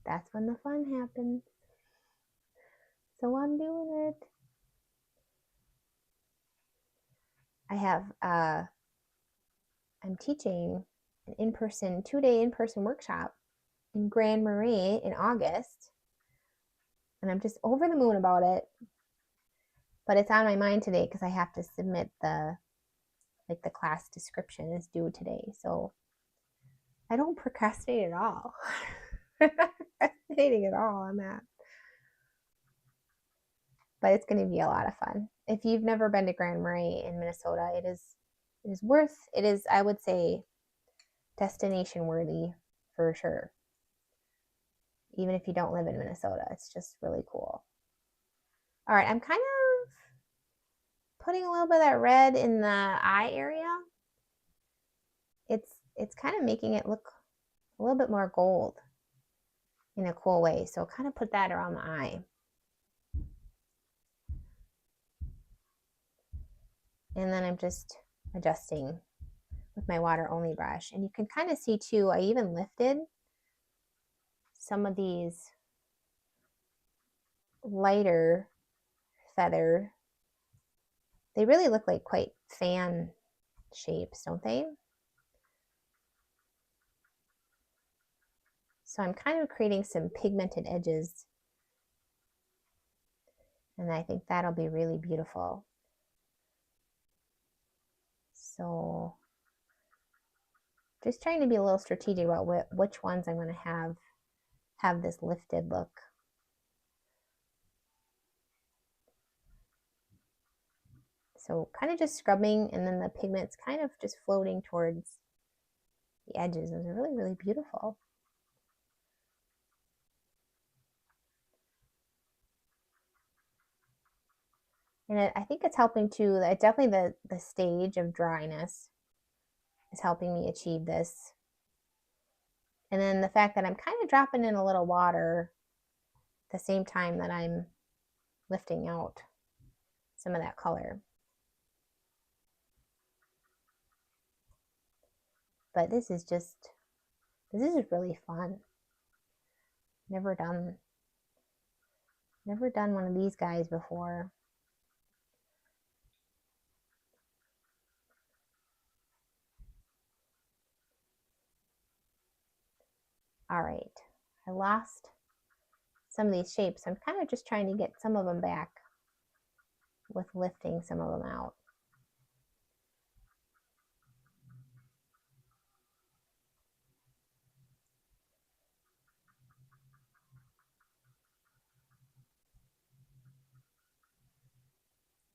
that's when the fun happens. So I'm doing it. I have, I'm teaching an in-person, 2-day in-person workshop in Grand Marais in August. And I'm just over the moon about it. But it's on my mind today because I have to submit the class description is due today. So I don't procrastinate at all. I'm not procrastinating at all on that. But it's going to be a lot of fun. If you've never been to Grand Marais in Minnesota, it is, I would say, destination worthy for sure. Even if you don't live in Minnesota, it's just really cool. All right, I'm kind of putting a little bit of that red in the eye area. It's kind of making it look a little bit more gold in a cool way. So kind of put that around the eye. And then I'm just adjusting with my water only brush. And you can kind of see too, I even lifted some of these lighter feather. They really look like quite fan shapes, don't they? So I'm kind of creating some pigmented edges. And I think that'll be really beautiful. So just trying to be a little strategic about which ones I'm going to have this lifted look. So kind of just scrubbing, and then the pigment's kind of just floating towards the edges. Those are really, really beautiful. And I think it's helping too, definitely the stage of dryness is helping me achieve this. And then the fact that I'm kind of dropping in a little water at the same time that I'm lifting out some of that color. But this is really fun. Never done one of these guys before. All right, I lost some of these shapes. I'm kind of just trying to get some of them back with lifting some of them out.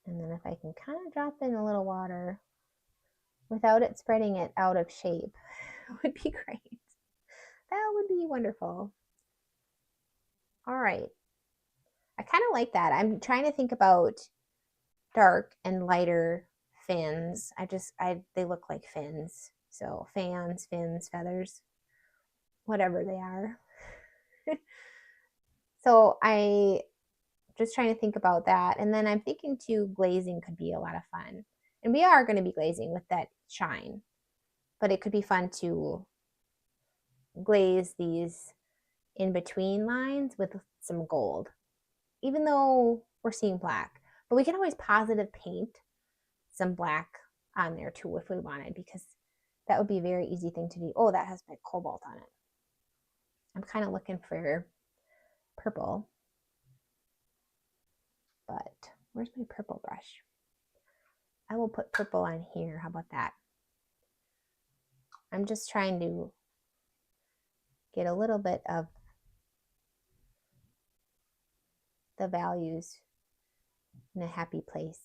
And then if I can kind of drop in a little water without it spreading it out of shape, would be great. That would be wonderful. All right. I kind of like that. I'm trying to think about dark and lighter fins. They look like fins. So fans, fins, feathers, whatever they are. So I just trying to think about that. And then I'm thinking too, glazing could be a lot of fun. And we are going to be glazing with that shine, but it could be fun to glaze these in between lines with some gold, even though we're seeing black. But we can always positive paint some black on there too if we wanted, because that would be a very easy thing to do. Oh, that has my cobalt on it. I'm kind of looking for purple, but where's my purple brush? I will put purple on here. How about that? I'm just trying to get a little bit of the values in a happy place.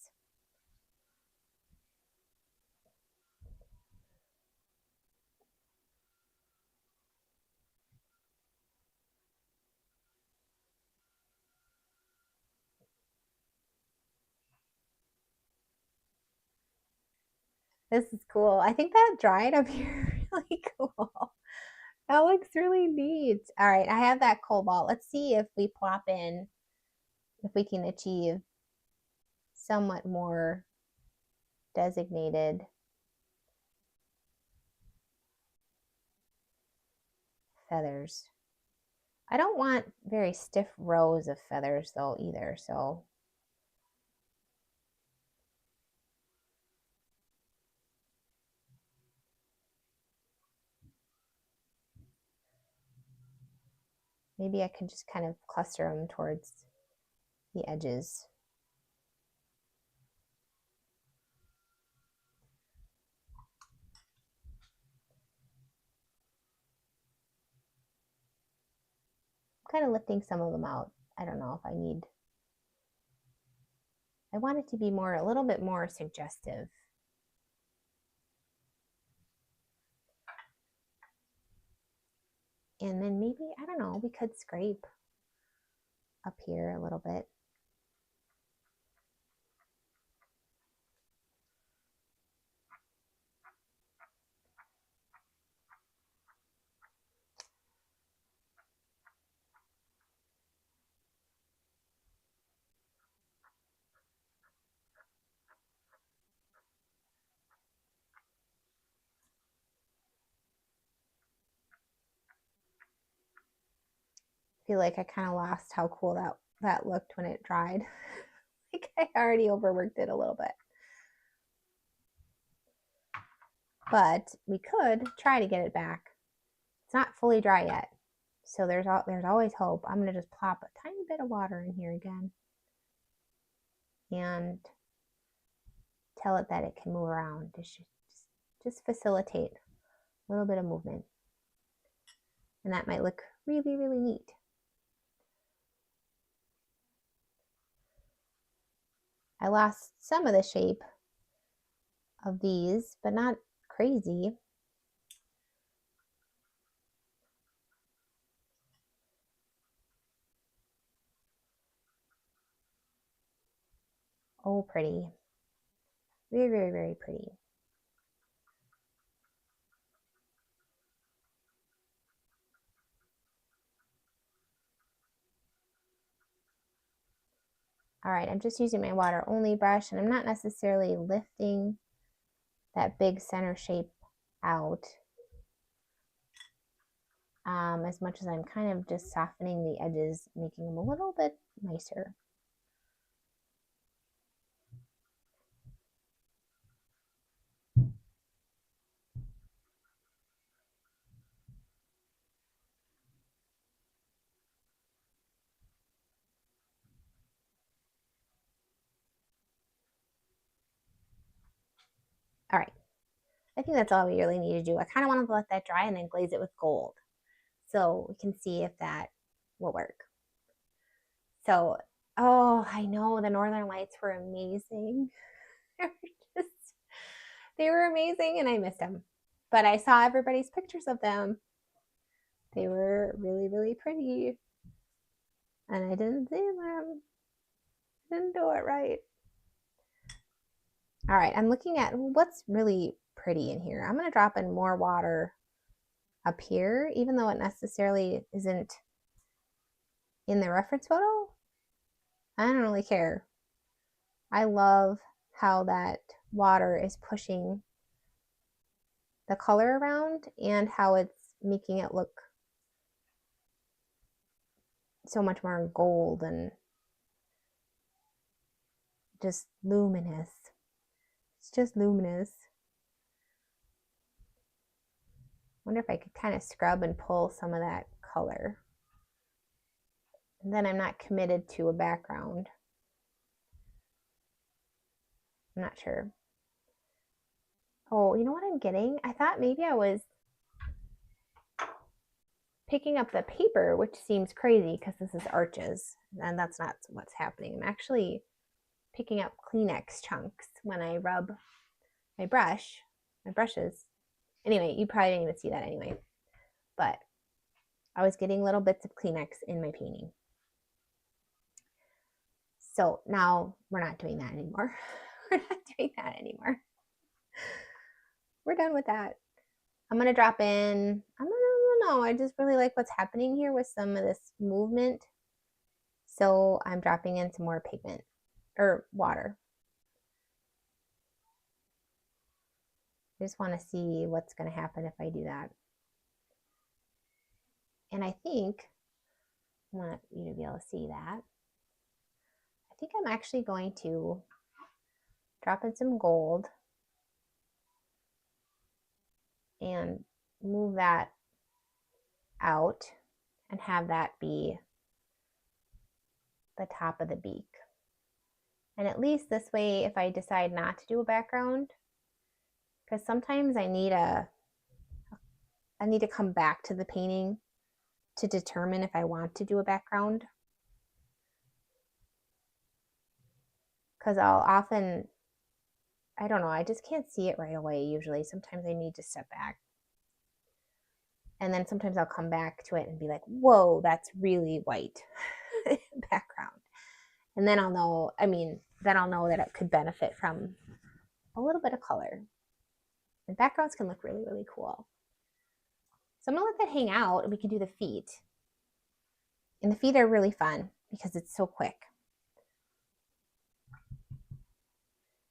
This is cool. I think that dried up here really cool. That looks really neat. All right, I have that cobalt. Let's see if we plop in, if we can achieve somewhat more designated feathers. I don't want very stiff rows of feathers though either, so maybe I could just kind of cluster them towards the edges. I'm kind of lifting some of them out. I don't know if I want it to be a little bit more suggestive. And then maybe, I don't know, we could scrape up here a little bit. feel like I kind of lost how cool that looked when it dried. Like I already overworked it a little bit. But we could try to get it back. It's not fully dry yet, so there's always hope. I'm gonna just plop a tiny bit of water in here again and tell it that it can move around. Just facilitate a little bit of movement, and that might look really, really neat. I lost some of the shape of these, but not crazy. Oh, pretty. Very, very, very pretty. All right, I'm just using my water only brush, and I'm not necessarily lifting that big center shape out as much as I'm kind of just softening the edges, making them a little bit nicer. All right, I think that's all we really need to do. I kind of want to let that dry and then glaze it with gold so we can see if that will work. So, oh, I know the Northern Lights were amazing. They were amazing and I missed them. But I saw everybody's pictures of them. They were really, really pretty. And I didn't see them. Didn't do it right. All right, I'm looking at what's really pretty in here. I'm going to drop in more water up here, even though it necessarily isn't in the reference photo. I don't really care. I love how that water is pushing the color around and how it's making it look so much more gold and just luminous. It's just luminous. Wonder if I could kind of scrub and pull some of that color. And then I'm not committed to a background. I'm not sure. Oh, you know what I'm getting? I thought maybe I was picking up the paper, which seems crazy because this is arches, and that's not what's happening. I'm actually picking up Kleenex chunks when I rub my brushes. Anyway, you probably didn't even see that anyway. But I was getting little bits of Kleenex in my painting. So now we're not doing that anymore. We're not doing that anymore. We're done with that. I'm going to drop in, I don't know, I just really like what's happening here with some of this movement. So I'm dropping in some more pigment or water. I just want to see what's going to happen if I do that. And I think, I want you to be able to see that. I think I'm actually going to drop in some gold and move that out and have that be the top of the beak. And at least this way, if I decide not to do a background, because sometimes I need to come back to the painting to determine if I want to do a background. Because I'll often, I don't know, I just can't see it right away usually. Sometimes I need to step back. And then sometimes I'll come back to it and be like, whoa, that's really white background. And then I'll know, then I'll know that it could benefit from a little bit of color. And backgrounds can look really, really cool. So I'm gonna let that hang out and we can do the feet. And the feet are really fun because it's so quick.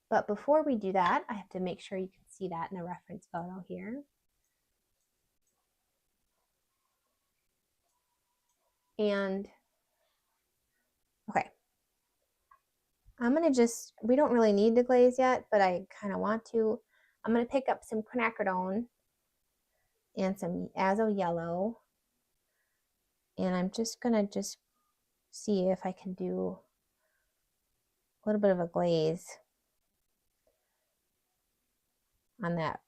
But before we do that, I have to make sure you can see that in the reference photo here. And okay, I'm gonna just, we don't really need to glaze yet, but I kind of want to. I'm gonna pick up some quinacridone and some azo yellow, and I'm just gonna see if I can do a little bit of a glaze on that,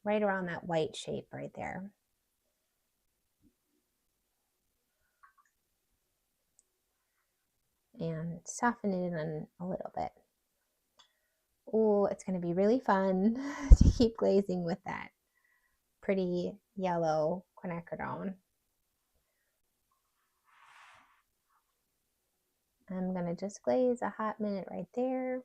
right around that white shape right there. And soften it in a little bit. Oh, it's going to be really fun to keep glazing with that pretty yellow quinacridone. I'm going to just glaze a hot minute right there.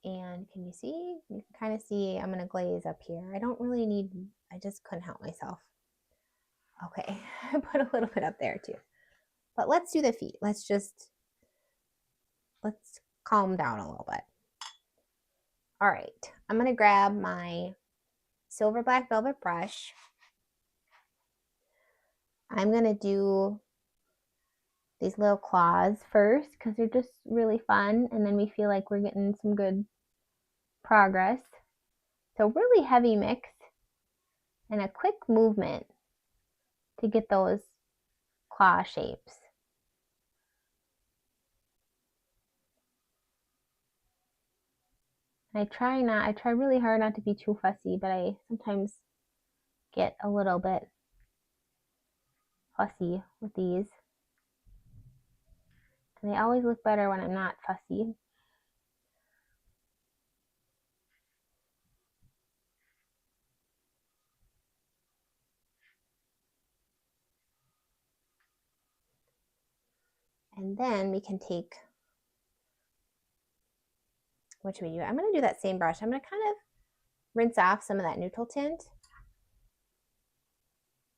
And can you see? You can kind of see I'm going to glaze up here. I don't really need, I just couldn't help myself. Okay, I put a little bit up there too. But let's do the feet. Let's calm down a little bit. All right, I'm going to grab my silver black velvet brush. I'm going to do these little claws first because they're just really fun, and then we feel like we're getting some good progress. So really heavy mix and a quick movement to get those claw shapes. I try really hard not to be too fussy, but I sometimes get a little bit fussy with these. And they always look better when I'm not fussy. And then we can take, what should we do? I'm going to do that same brush. I'm going to kind of rinse off some of that neutral tint.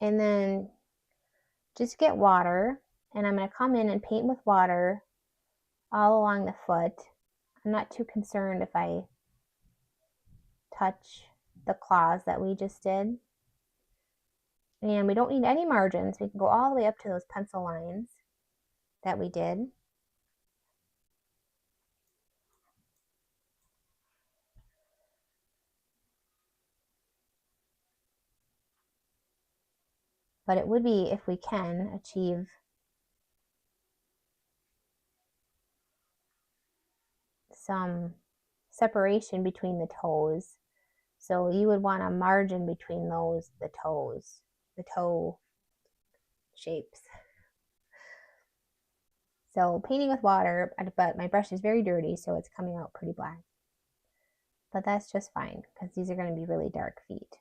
And then just get water. And I'm going to come in and paint with water all along the foot. I'm not too concerned if I touch the claws that we just did. And we don't need any margins. We can go all the way up to those pencil lines that we did. But it would be if we can achieve some separation between the toes. So you would want a margin between those, the toes, the toe shapes. So painting with water, but my brush is very dirty, so it's coming out pretty black. But that's just fine, because these are going to be really dark feet.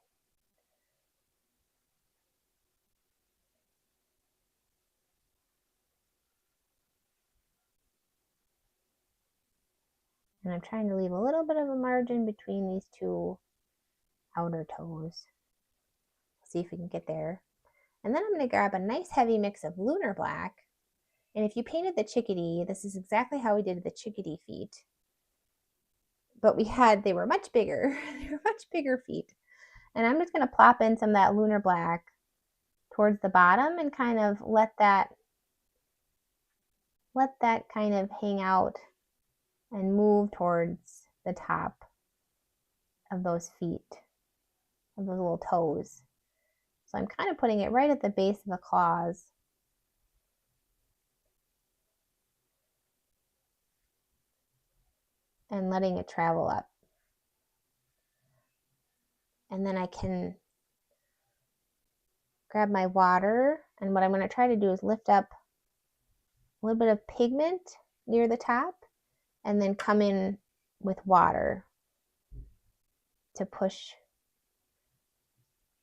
And I'm trying to leave a little bit of a margin between these two outer toes. See if we can get there. And then I'm going to grab a nice heavy mix of lunar black. And if you painted the chickadee, this is exactly how we did the chickadee feet. But they were much bigger. They were much bigger feet. And I'm just going to plop in some of that lunar black towards the bottom and kind of let that kind of hang out and move towards the top of those feet, of those little toes. So I'm kind of putting it right at the base of the claws. And letting it travel up. And then I can grab my water, and what I'm going to try to do is lift up a little bit of pigment near the top and then come in with water to push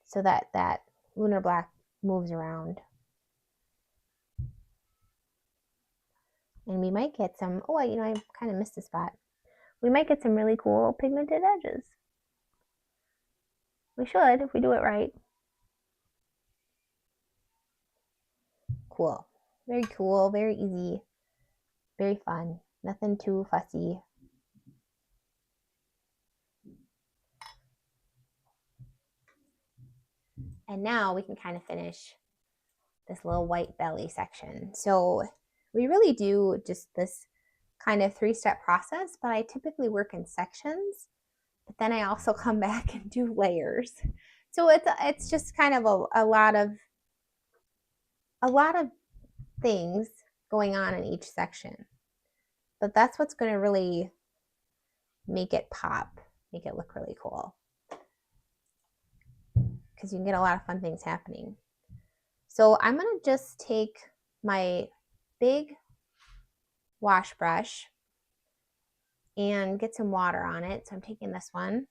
so that that lunar black moves around. And we might get some, oh, I kind of missed a spot. We might get some really cool pigmented edges. We should if we do it right. Cool. Very cool, very easy, very fun. Nothing too fussy. And now we can kind of finish this little white belly section. So we really do just this kind of 3-step process, but I typically work in sections, but then I also come back and do layers. So it's just kind of a lot of things going on in each section. But that's what's going to really make it pop, make it look really cool. Because you can get a lot of fun things happening. So I'm going to just take my big wash brush and get some water on it. So I'm taking this one. I'm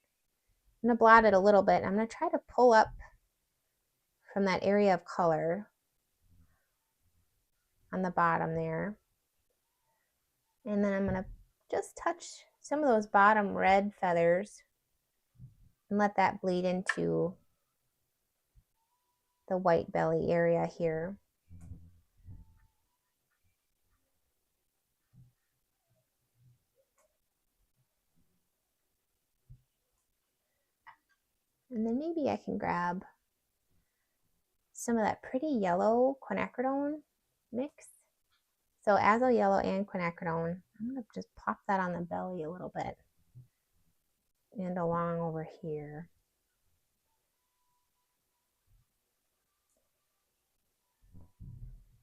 going to blot it a little bit. I'm going to try to pull up from that area of color on the bottom there. And then I'm going to just touch some of those bottom red feathers and let that bleed into the white belly area here. And then maybe I can grab some of that pretty yellow quinacridone mix. So azo yellow and quinacridone. I'm going to just pop that on the belly a little bit and along over here.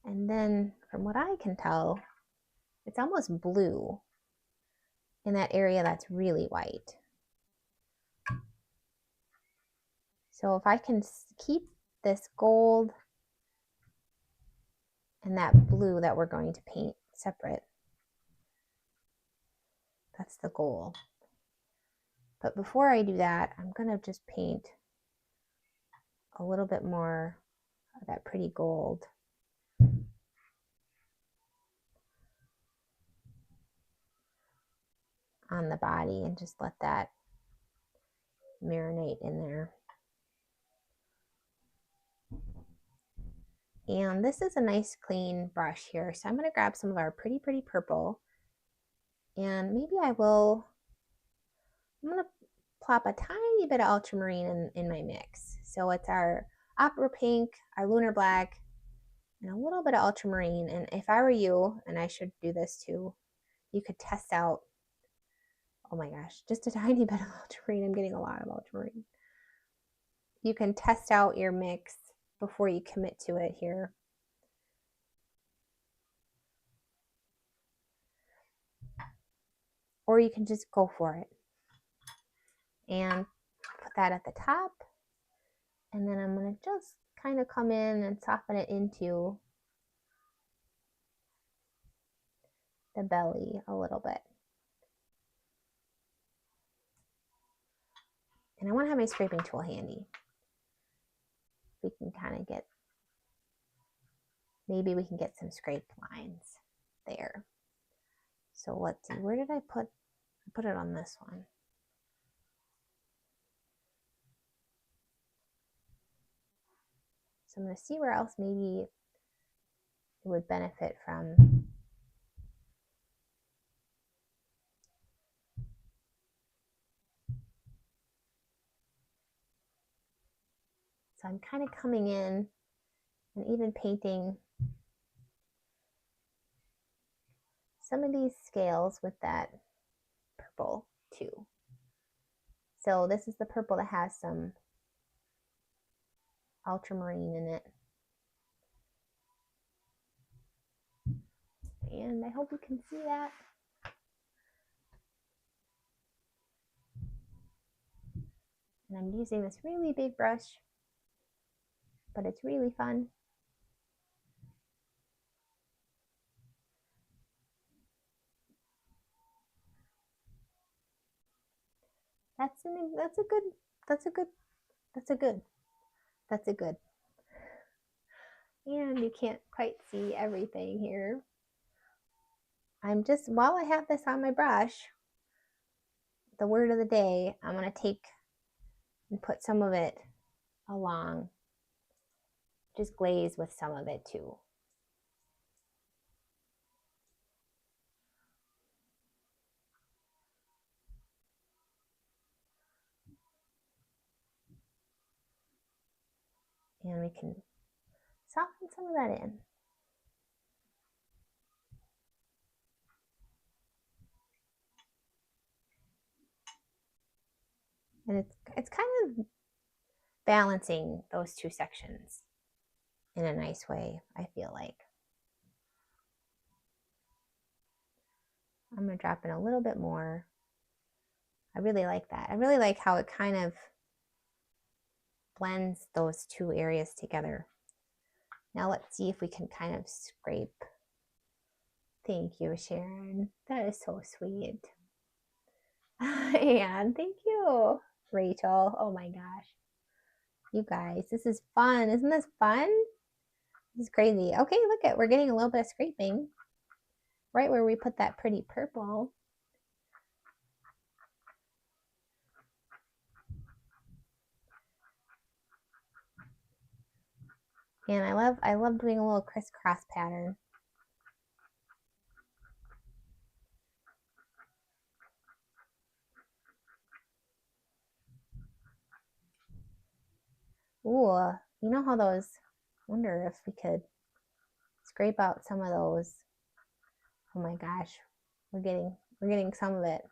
And then from what I can tell, it's almost blue in that area that's really white. So if I can keep this gold and that blue that we're going to paint separate, that's the goal. But before I do that, I'm going to just paint a little bit more of that pretty gold on the body and just let that marinate in there. And this is a nice clean brush here. So I'm going to grab some of our pretty purple, and maybe I'm going to plop a tiny bit of ultramarine in my mix. So it's our opera pink, our lunar black, and a little bit of ultramarine. And if I were you, and I should do this too, you could test out, oh my gosh, just a tiny bit of ultramarine. I'm getting a lot of ultramarine. You can test out your mix before you commit to it here. Or you can just go for it. And put that at the top. And then I'm going to just kind of come in and soften it into the belly a little bit. And I want to have my scraping tool handy. We can kind of get, maybe we can get some scraped lines there. So let's see, where did I put it on this one? So I'm going to see where else maybe it would benefit from. So I'm kind of coming in and even painting some of these scales with that purple too. So this is the purple that has some ultramarine in it. And I hope you can see that. And I'm using this really big brush, but it's really fun. That's a good. And you can't quite see everything here. I'm just, while I have this on my brush, the word of the day, I'm going to take and put some of it along. Just glaze with some of it too. And we can soften some of that in. And it's kind of balancing those two sections in a nice way, I feel like. I'm going to drop in a little bit more. I really like that. I really like how it kind of blends those two areas together. Now let's see if we can kind of scrape. Thank you, Sharon. That is so sweet. And thank you, Rachel. Oh my gosh. You guys, this is fun. Isn't this fun? This is crazy. Okay, look at, we're getting a little bit of scraping right where we put that pretty purple. And I love doing a little crisscross pattern. Ooh, you know how those, I wonder if we could scrape out some of those. Oh my gosh, we're getting some of it.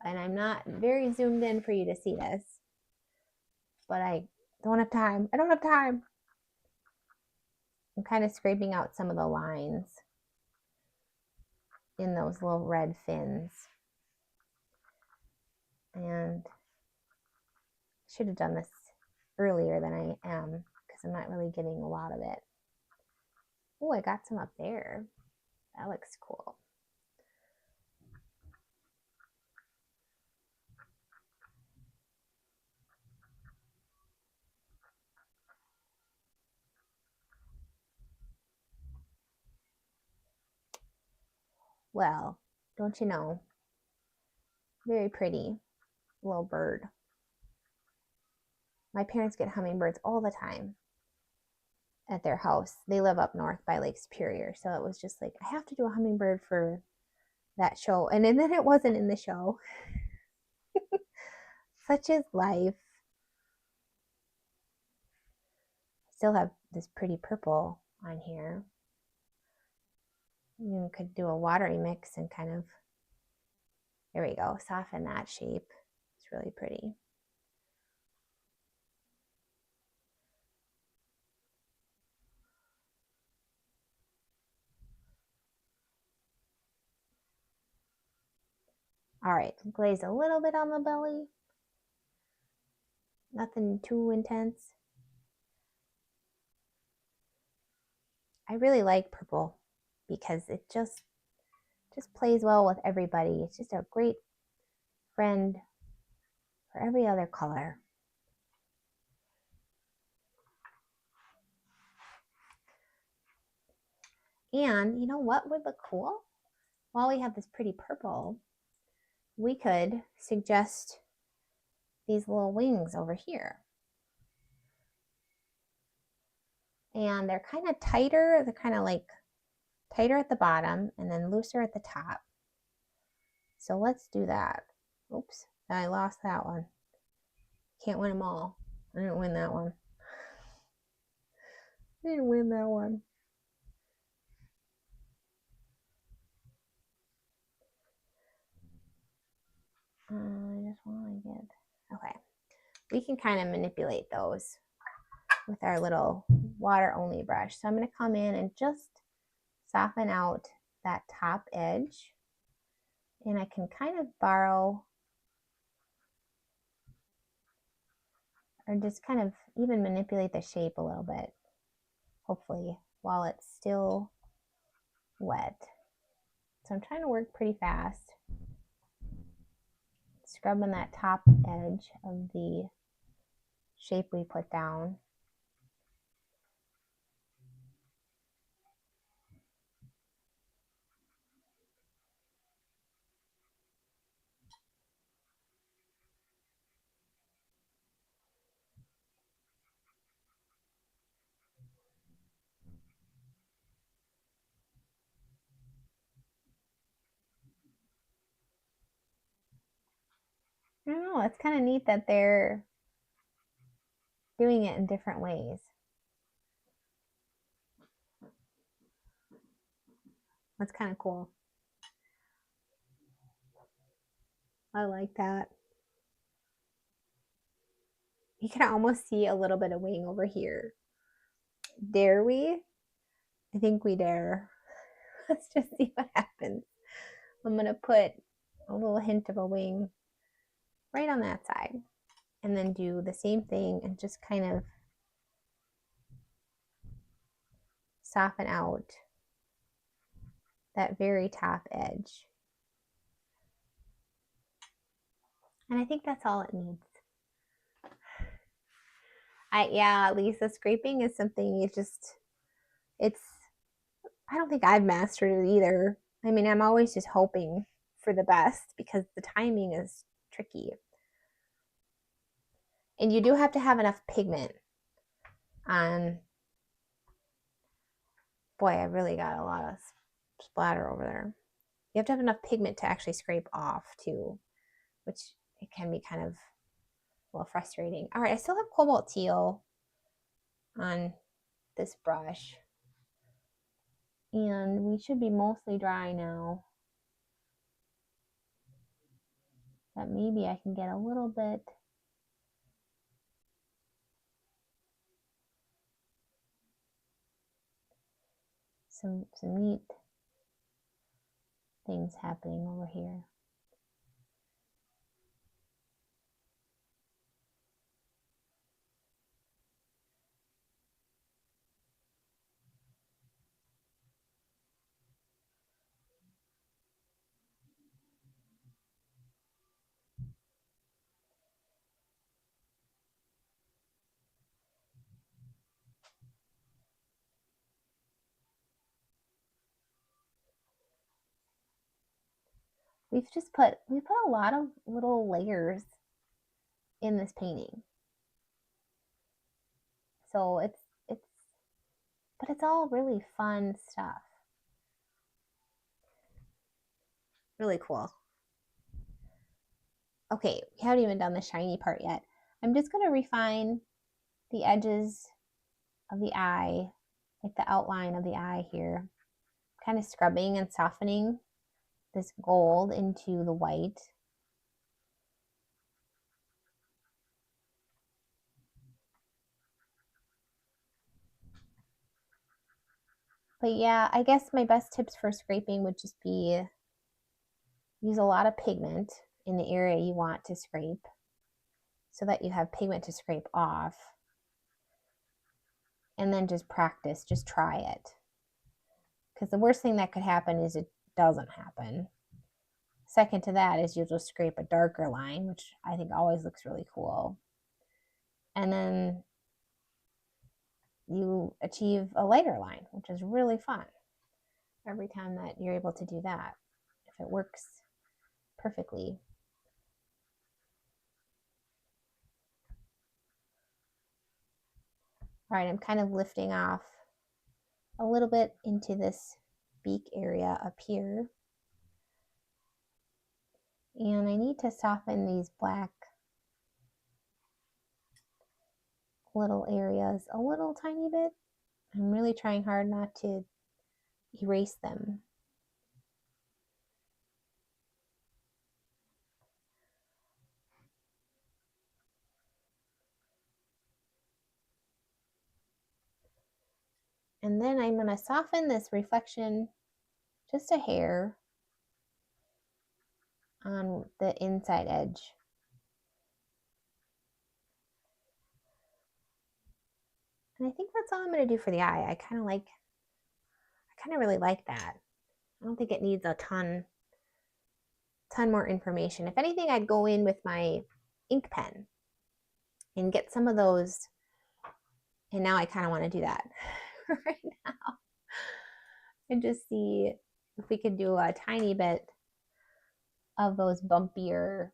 And I'm not very zoomed in for you to see this, but I don't have time. I don't have time. I'm kind of scraping out some of the lines in those little red fins. And I should have done this earlier than I am because I'm not really getting a lot of it. Oh, I got some up there. That looks cool. Well, don't you know? Very pretty little bird. My parents get hummingbirds all the time at their house. They live up north by Lake Superior. So it was just like, I have to do a hummingbird for that show. And then it wasn't in the show. Such is life. I still have this pretty purple on here. You could do a watery mix and kind of, there we go, soften that shape. It's really pretty. All right, glaze a little bit on the belly. Nothing too intense. I really like purple because it just plays well with everybody. It's just a great friend for every other color. And you know what would look cool? While we have this pretty purple, we could suggest these little wings over here. And they're kind of tighter. They're kind of like tighter at the bottom and then looser at the top. So let's do that. Oops, I lost that one. Can't win them all. I didn't win that one. I didn't win that one. I just want to get, okay. We can kind of manipulate those with our little water only brush. So I'm going to come in and just soften out that top edge. And I can kind of borrow or just kind of even manipulate the shape a little bit, hopefully, while it's still wet. So I'm trying to work pretty fast, scrubbing that top edge of the shape we put down. I don't know, it's kind of neat that they're doing it in different ways. That's kind of cool. I like that. You can almost see a little bit of wing over here. Dare we? I think we dare. Let's just see what happens. I'm going to put a little hint of a wing right on that side, and then do the same thing and just kind of soften out that very top edge. And I think that's all it needs. Yeah, at least the scraping is something I don't think I've mastered it either. I mean, I'm always just hoping for the best because the timing is tricky. And you do have to have enough pigment on. Boy, I really got a lot of splatter over there. You have to have enough pigment to actually scrape off too, which it can be kind of a little frustrating. All right, I still have cobalt teal on this brush, and we should be mostly dry now. But maybe I can get a little bit some neat things happening over here. We put a lot of little layers in this painting. So but it's all really fun stuff. Really cool. Okay, we haven't even done the shiny part yet. I'm just going to refine the edges of the eye, like the outline of the eye here. Kind of scrubbing and softening this gold into the white. But yeah, I guess my best tips for scraping would just be use a lot of pigment in the area you want to scrape so that you have pigment to scrape off. And then just practice, just try it. Because the worst thing that could happen is it doesn't happen. Second to that is you'll just scrape a darker line, which I think always looks really cool. And then you achieve a lighter line, which is really fun every time that you're able to do that, if it works perfectly. All right, I'm kind of lifting off a little bit into this beak area up here. And I need to soften these black little areas a little tiny bit. I'm really trying hard not to erase them. And then I'm going to soften this reflection just a hair on the inside edge. And I think that's all I'm going to do for the eye. I kind of really like that. I don't think it needs a ton more information. If anything, I'd go in with my ink pen and get some of those. And now I kind of want to do that right now. And just see if we could do a tiny bit of those bumpier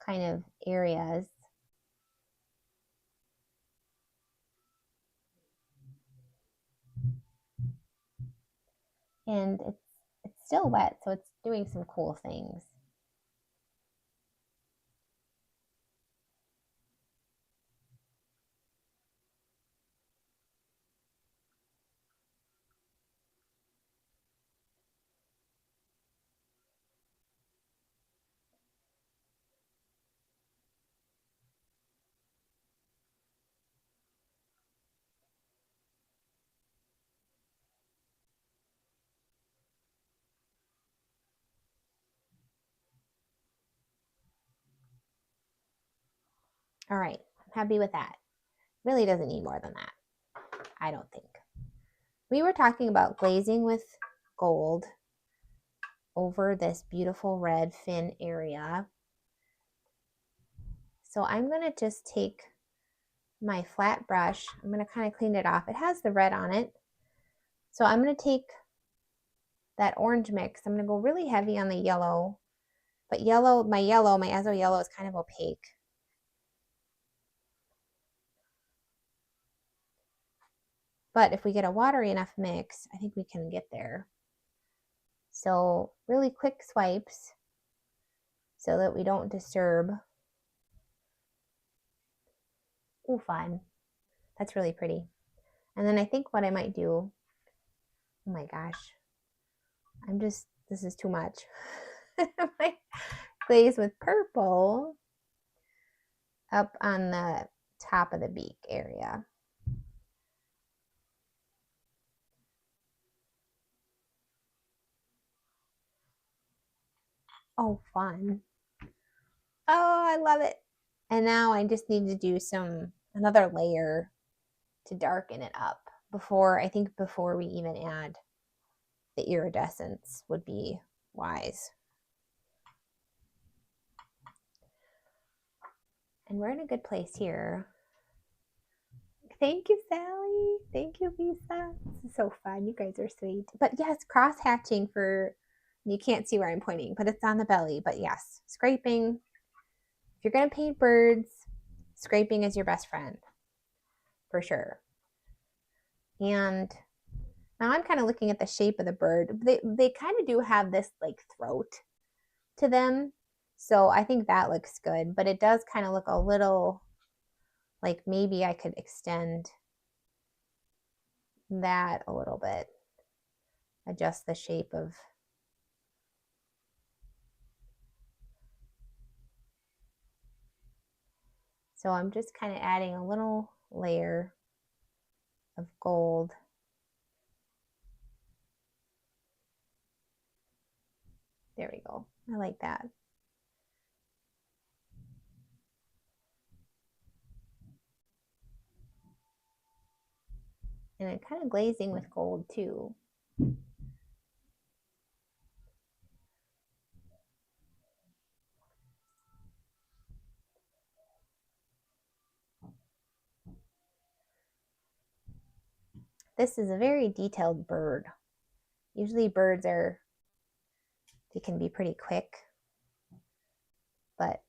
kind of areas. And it's still wet, so it's doing some cool things. All right, I'm happy with that. Really doesn't need more than that, I don't think. We were talking about glazing with gold over this beautiful red fin area. So I'm going to just take my flat brush. I'm going to kind of clean it off. It has the red on it. So I'm going to take that orange mix. I'm going to go really heavy on the yellow. But my azo yellow is kind of opaque. But if we get a watery enough mix, I think we can get there. So really quick swipes so that we don't disturb. Ooh, fun. That's really pretty. And then I think what I might do, oh my gosh, this is too much. I might glaze with purple up on the top of the beak area. Oh, fun. Oh, I love it. And now I just need to do another layer to darken it up before we even add the iridescence would be wise. And we're in a good place here. Thank you, Sally. Thank you, Lisa. This is so fun. You guys are sweet. But yes, cross hatching you can't see where I'm pointing, but it's on the belly. But yes, scraping. If you're going to paint birds, scraping is your best friend for sure. And now I'm kind of looking at the shape of the bird. They kind of do have this like throat to them. So I think that looks good, but it does kind of look a little like maybe I could extend that a little bit, adjust the shape of. So I'm just kind of adding a little layer of gold. There we go. I like that. And I'm kind of glazing with gold too. This is a very detailed bird. Usually birds they can be pretty quick, but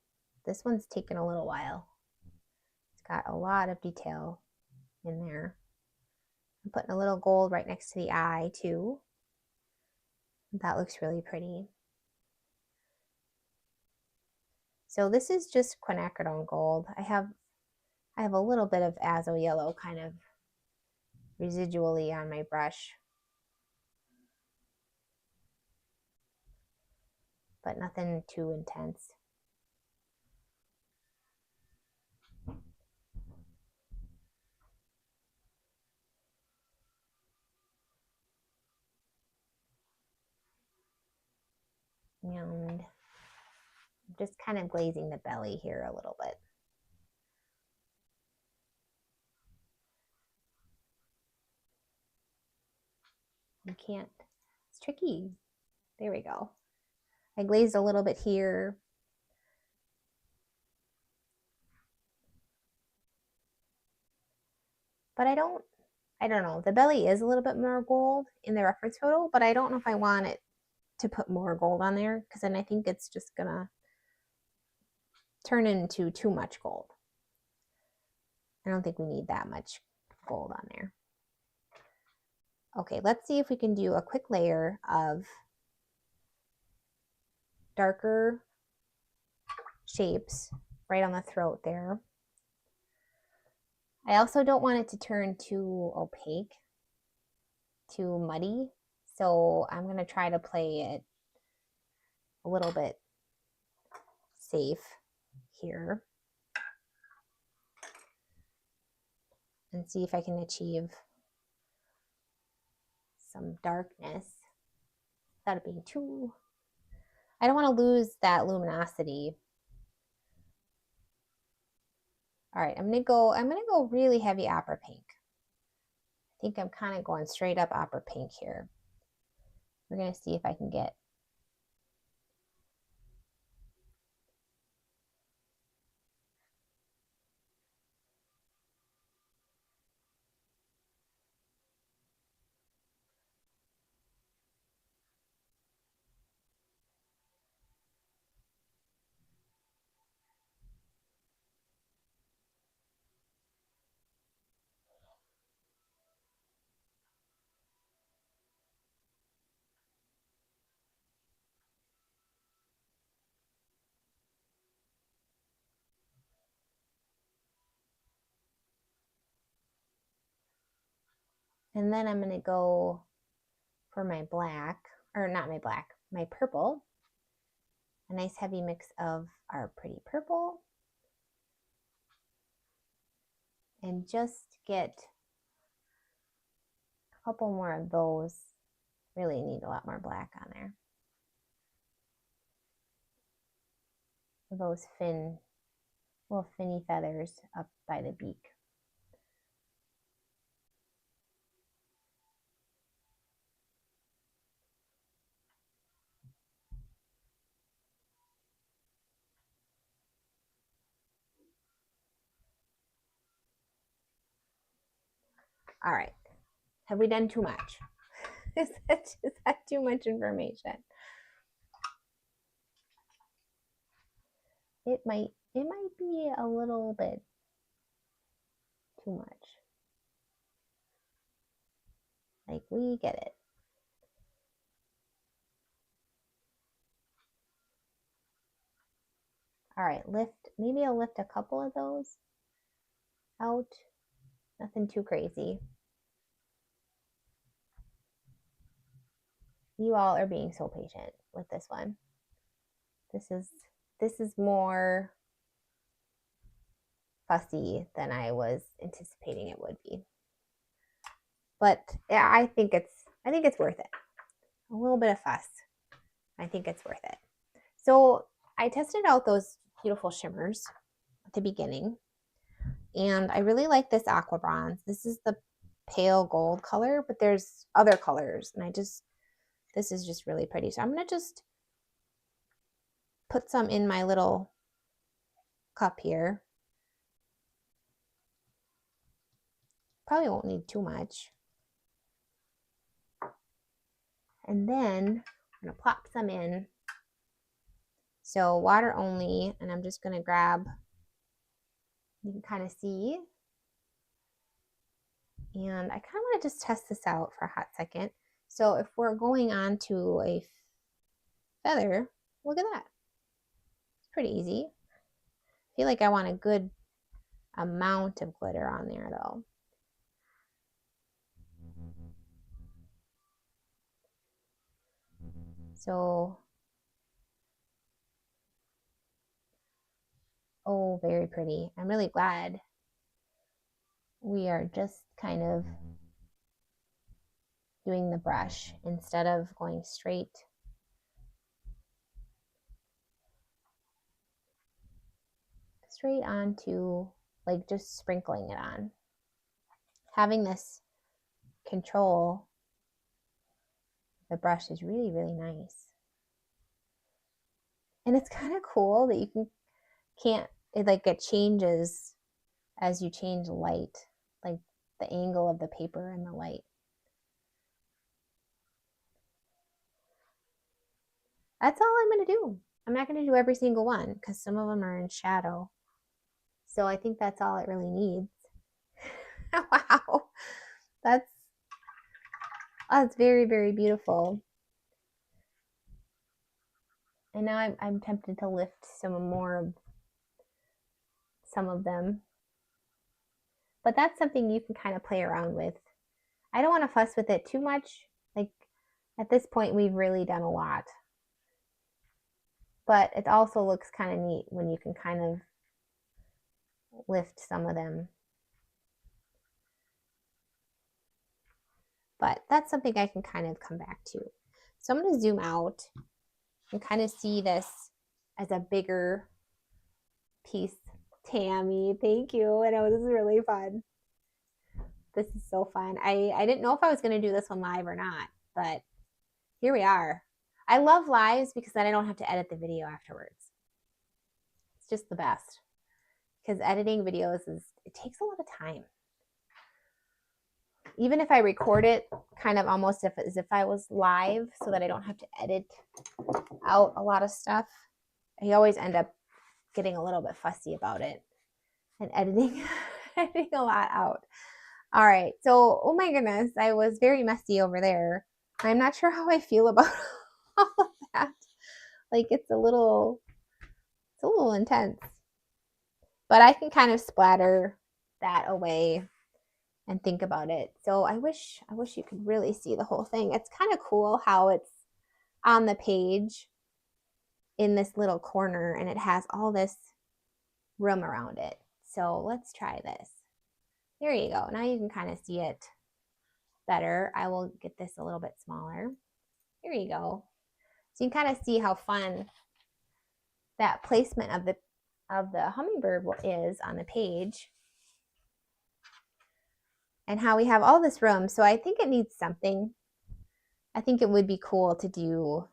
this one's taken a little while. It's got a lot of detail in there. I'm putting a little gold right next to the eye too. That looks really pretty. So this is just quinacridone gold. I have a little bit of azo yellow kind of residually on my brush, but nothing too intense. And I'm just kind of glazing the belly here a little bit. You can't, it's tricky. There we go. I glazed a little bit here. But I don't know. The belly is a little bit more gold in the reference photo, but I don't know if I want it to put more gold on there because then I think it's just gonna turn into too much gold. I don't think we need that much gold on there. Okay, let's see if we can do a quick layer of darker shapes right on the throat there. I also don't want it to turn too opaque, too muddy. So I'm going to try to play it a little bit safe here and see if I can achieve some darkness without it being too. I don't want to lose that luminosity. All right, I'm gonna go really heavy opera pink. I think I'm kind of going straight up opera pink here. We're gonna see if I can get and then I'm gonna go for my black, or not my black, my purple. A nice heavy mix of our pretty purple. And just get a couple more of those. Really need a lot more black on there. Those little finny feathers up by the beak. All right. Have we done too much? Is that too much information? It might be a little bit too much. Like, we get it. All right, maybe I'll lift a couple of those out. Nothing too crazy. You all are being so patient with this one. This is more fussy than I was anticipating it would be. But yeah, I think it's worth it. A little bit of fuss. I think it's worth it. So I tested out those beautiful shimmers at the beginning, and I really like this aqua bronze. This is the pale gold color, but there's other colors, and this is just really pretty. So I'm gonna just put some in my little cup here. Probably won't need too much. And then I'm gonna plop some in. So water only, and I'm just gonna grab, you can kind of see. And I kind of want to just test this out for a hot second. So if we're going on to a feather, look at that. It's pretty easy. I feel like I want a good amount of glitter on there though. So, oh, very pretty. I'm really glad we are just kind of doing the brush instead of going straight onto, like, just sprinkling it on. Having this control the brush is really, really nice. And it's kind of cool that you it changes as you change light, like the angle of the paper and the light. That's all I'm going to do. I'm not going to do every single one because some of them are in shadow. So I think that's all it really needs. Wow. That's very, very beautiful. And now I'm tempted to lift some of them. But that's something you can kind of play around with. I don't want to fuss with it too much. Like, at this point, we've really done a lot. But it also looks kind of neat when you can kind of lift some of them. But that's something I can kind of come back to. So I'm going to zoom out and kind of see this as a bigger piece Tammy, thank you. I know this is really fun. This is so fun. I didn't know if I was going to do this one live or not, but here we are. I love lives because then I don't have to edit the video afterwards. It's just the best. Because editing videos it takes a lot of time. Even if I record it kind of almost as if I was live so that I don't have to edit out a lot of stuff, I always end up getting a little bit fussy about it and editing a lot out. All right, so oh my goodness, I was very messy over there. I'm not sure how I feel about all of that. Like it's a little intense. But I can kind of splatter that away and think about it. So I wish you could really see the whole thing. It's kind of cool how it's on the page in this little corner and it has all this room around it. So let's try this. There you go. Now you can kind of see it better. I will get this a little bit smaller. Here you go. So you can kind of see how fun that placement of the hummingbird is on the page. And how we have all this room. So I think it needs something. I think it would be cool to do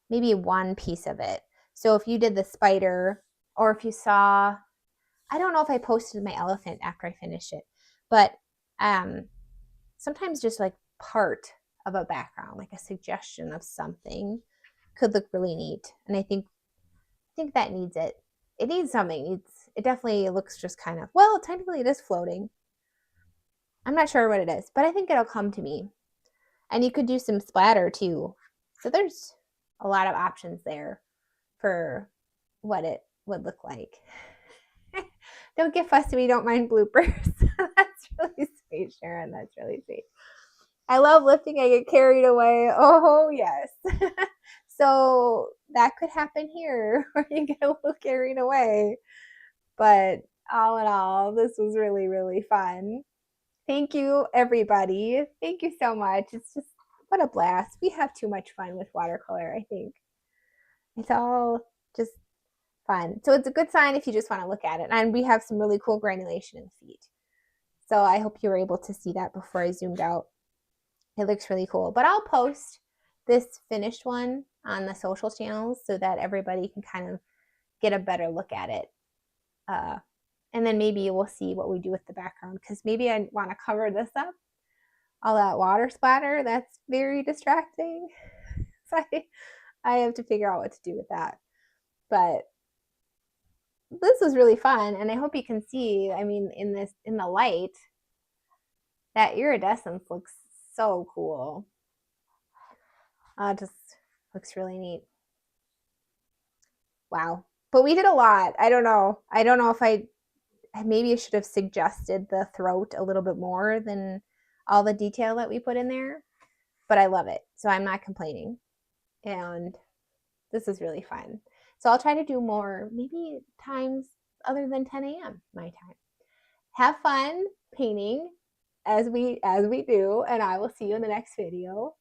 maybe one piece of it. So if you did the spider, or if you saw, I don't know if I posted my elephant after I finished it, but sometimes just like part of a background, like a suggestion of something could look really neat. And I think that needs it. It needs something. It definitely looks just kind of, well, technically it is floating. I'm not sure what it is, but I think it'll come to me. And you could do some splatter too. So there's a lot of options there for what it would look like. Don't get fussy, we don't mind bloopers. That's really sweet, Sharon. That's really sweet. I love lifting, I get carried away. Oh, yes. So that could happen here where you get a little carried away. But all in all, this was really, really fun. Thank you, everybody. Thank you so much. It's just, what a blast. We have too much fun with watercolor, I think. It's all just fun. So it's a good sign if you just want to look at it. And we have some really cool granulation in the feet. So I hope you were able to see that before I zoomed out. It looks really cool. But I'll post this finished one on the social channels so that everybody can kind of get a better look at it. And then maybe we'll see what we do with the background, because maybe I want to cover this up. All that water splatter, that's very distracting. So I have to figure out what to do with that. But this was really fun, and I hope you can see, I mean, in the light, that iridescence looks so cool. It just looks really neat. Wow. But we did a lot. I don't know if maybe I should have suggested the throat a little bit more than all the detail that we put in there, but I love it. So I'm not complaining. And this is really fun. So I'll try to do more, maybe times other than 10 a.m. my time. Have fun painting as we do, and I will see you in the next video.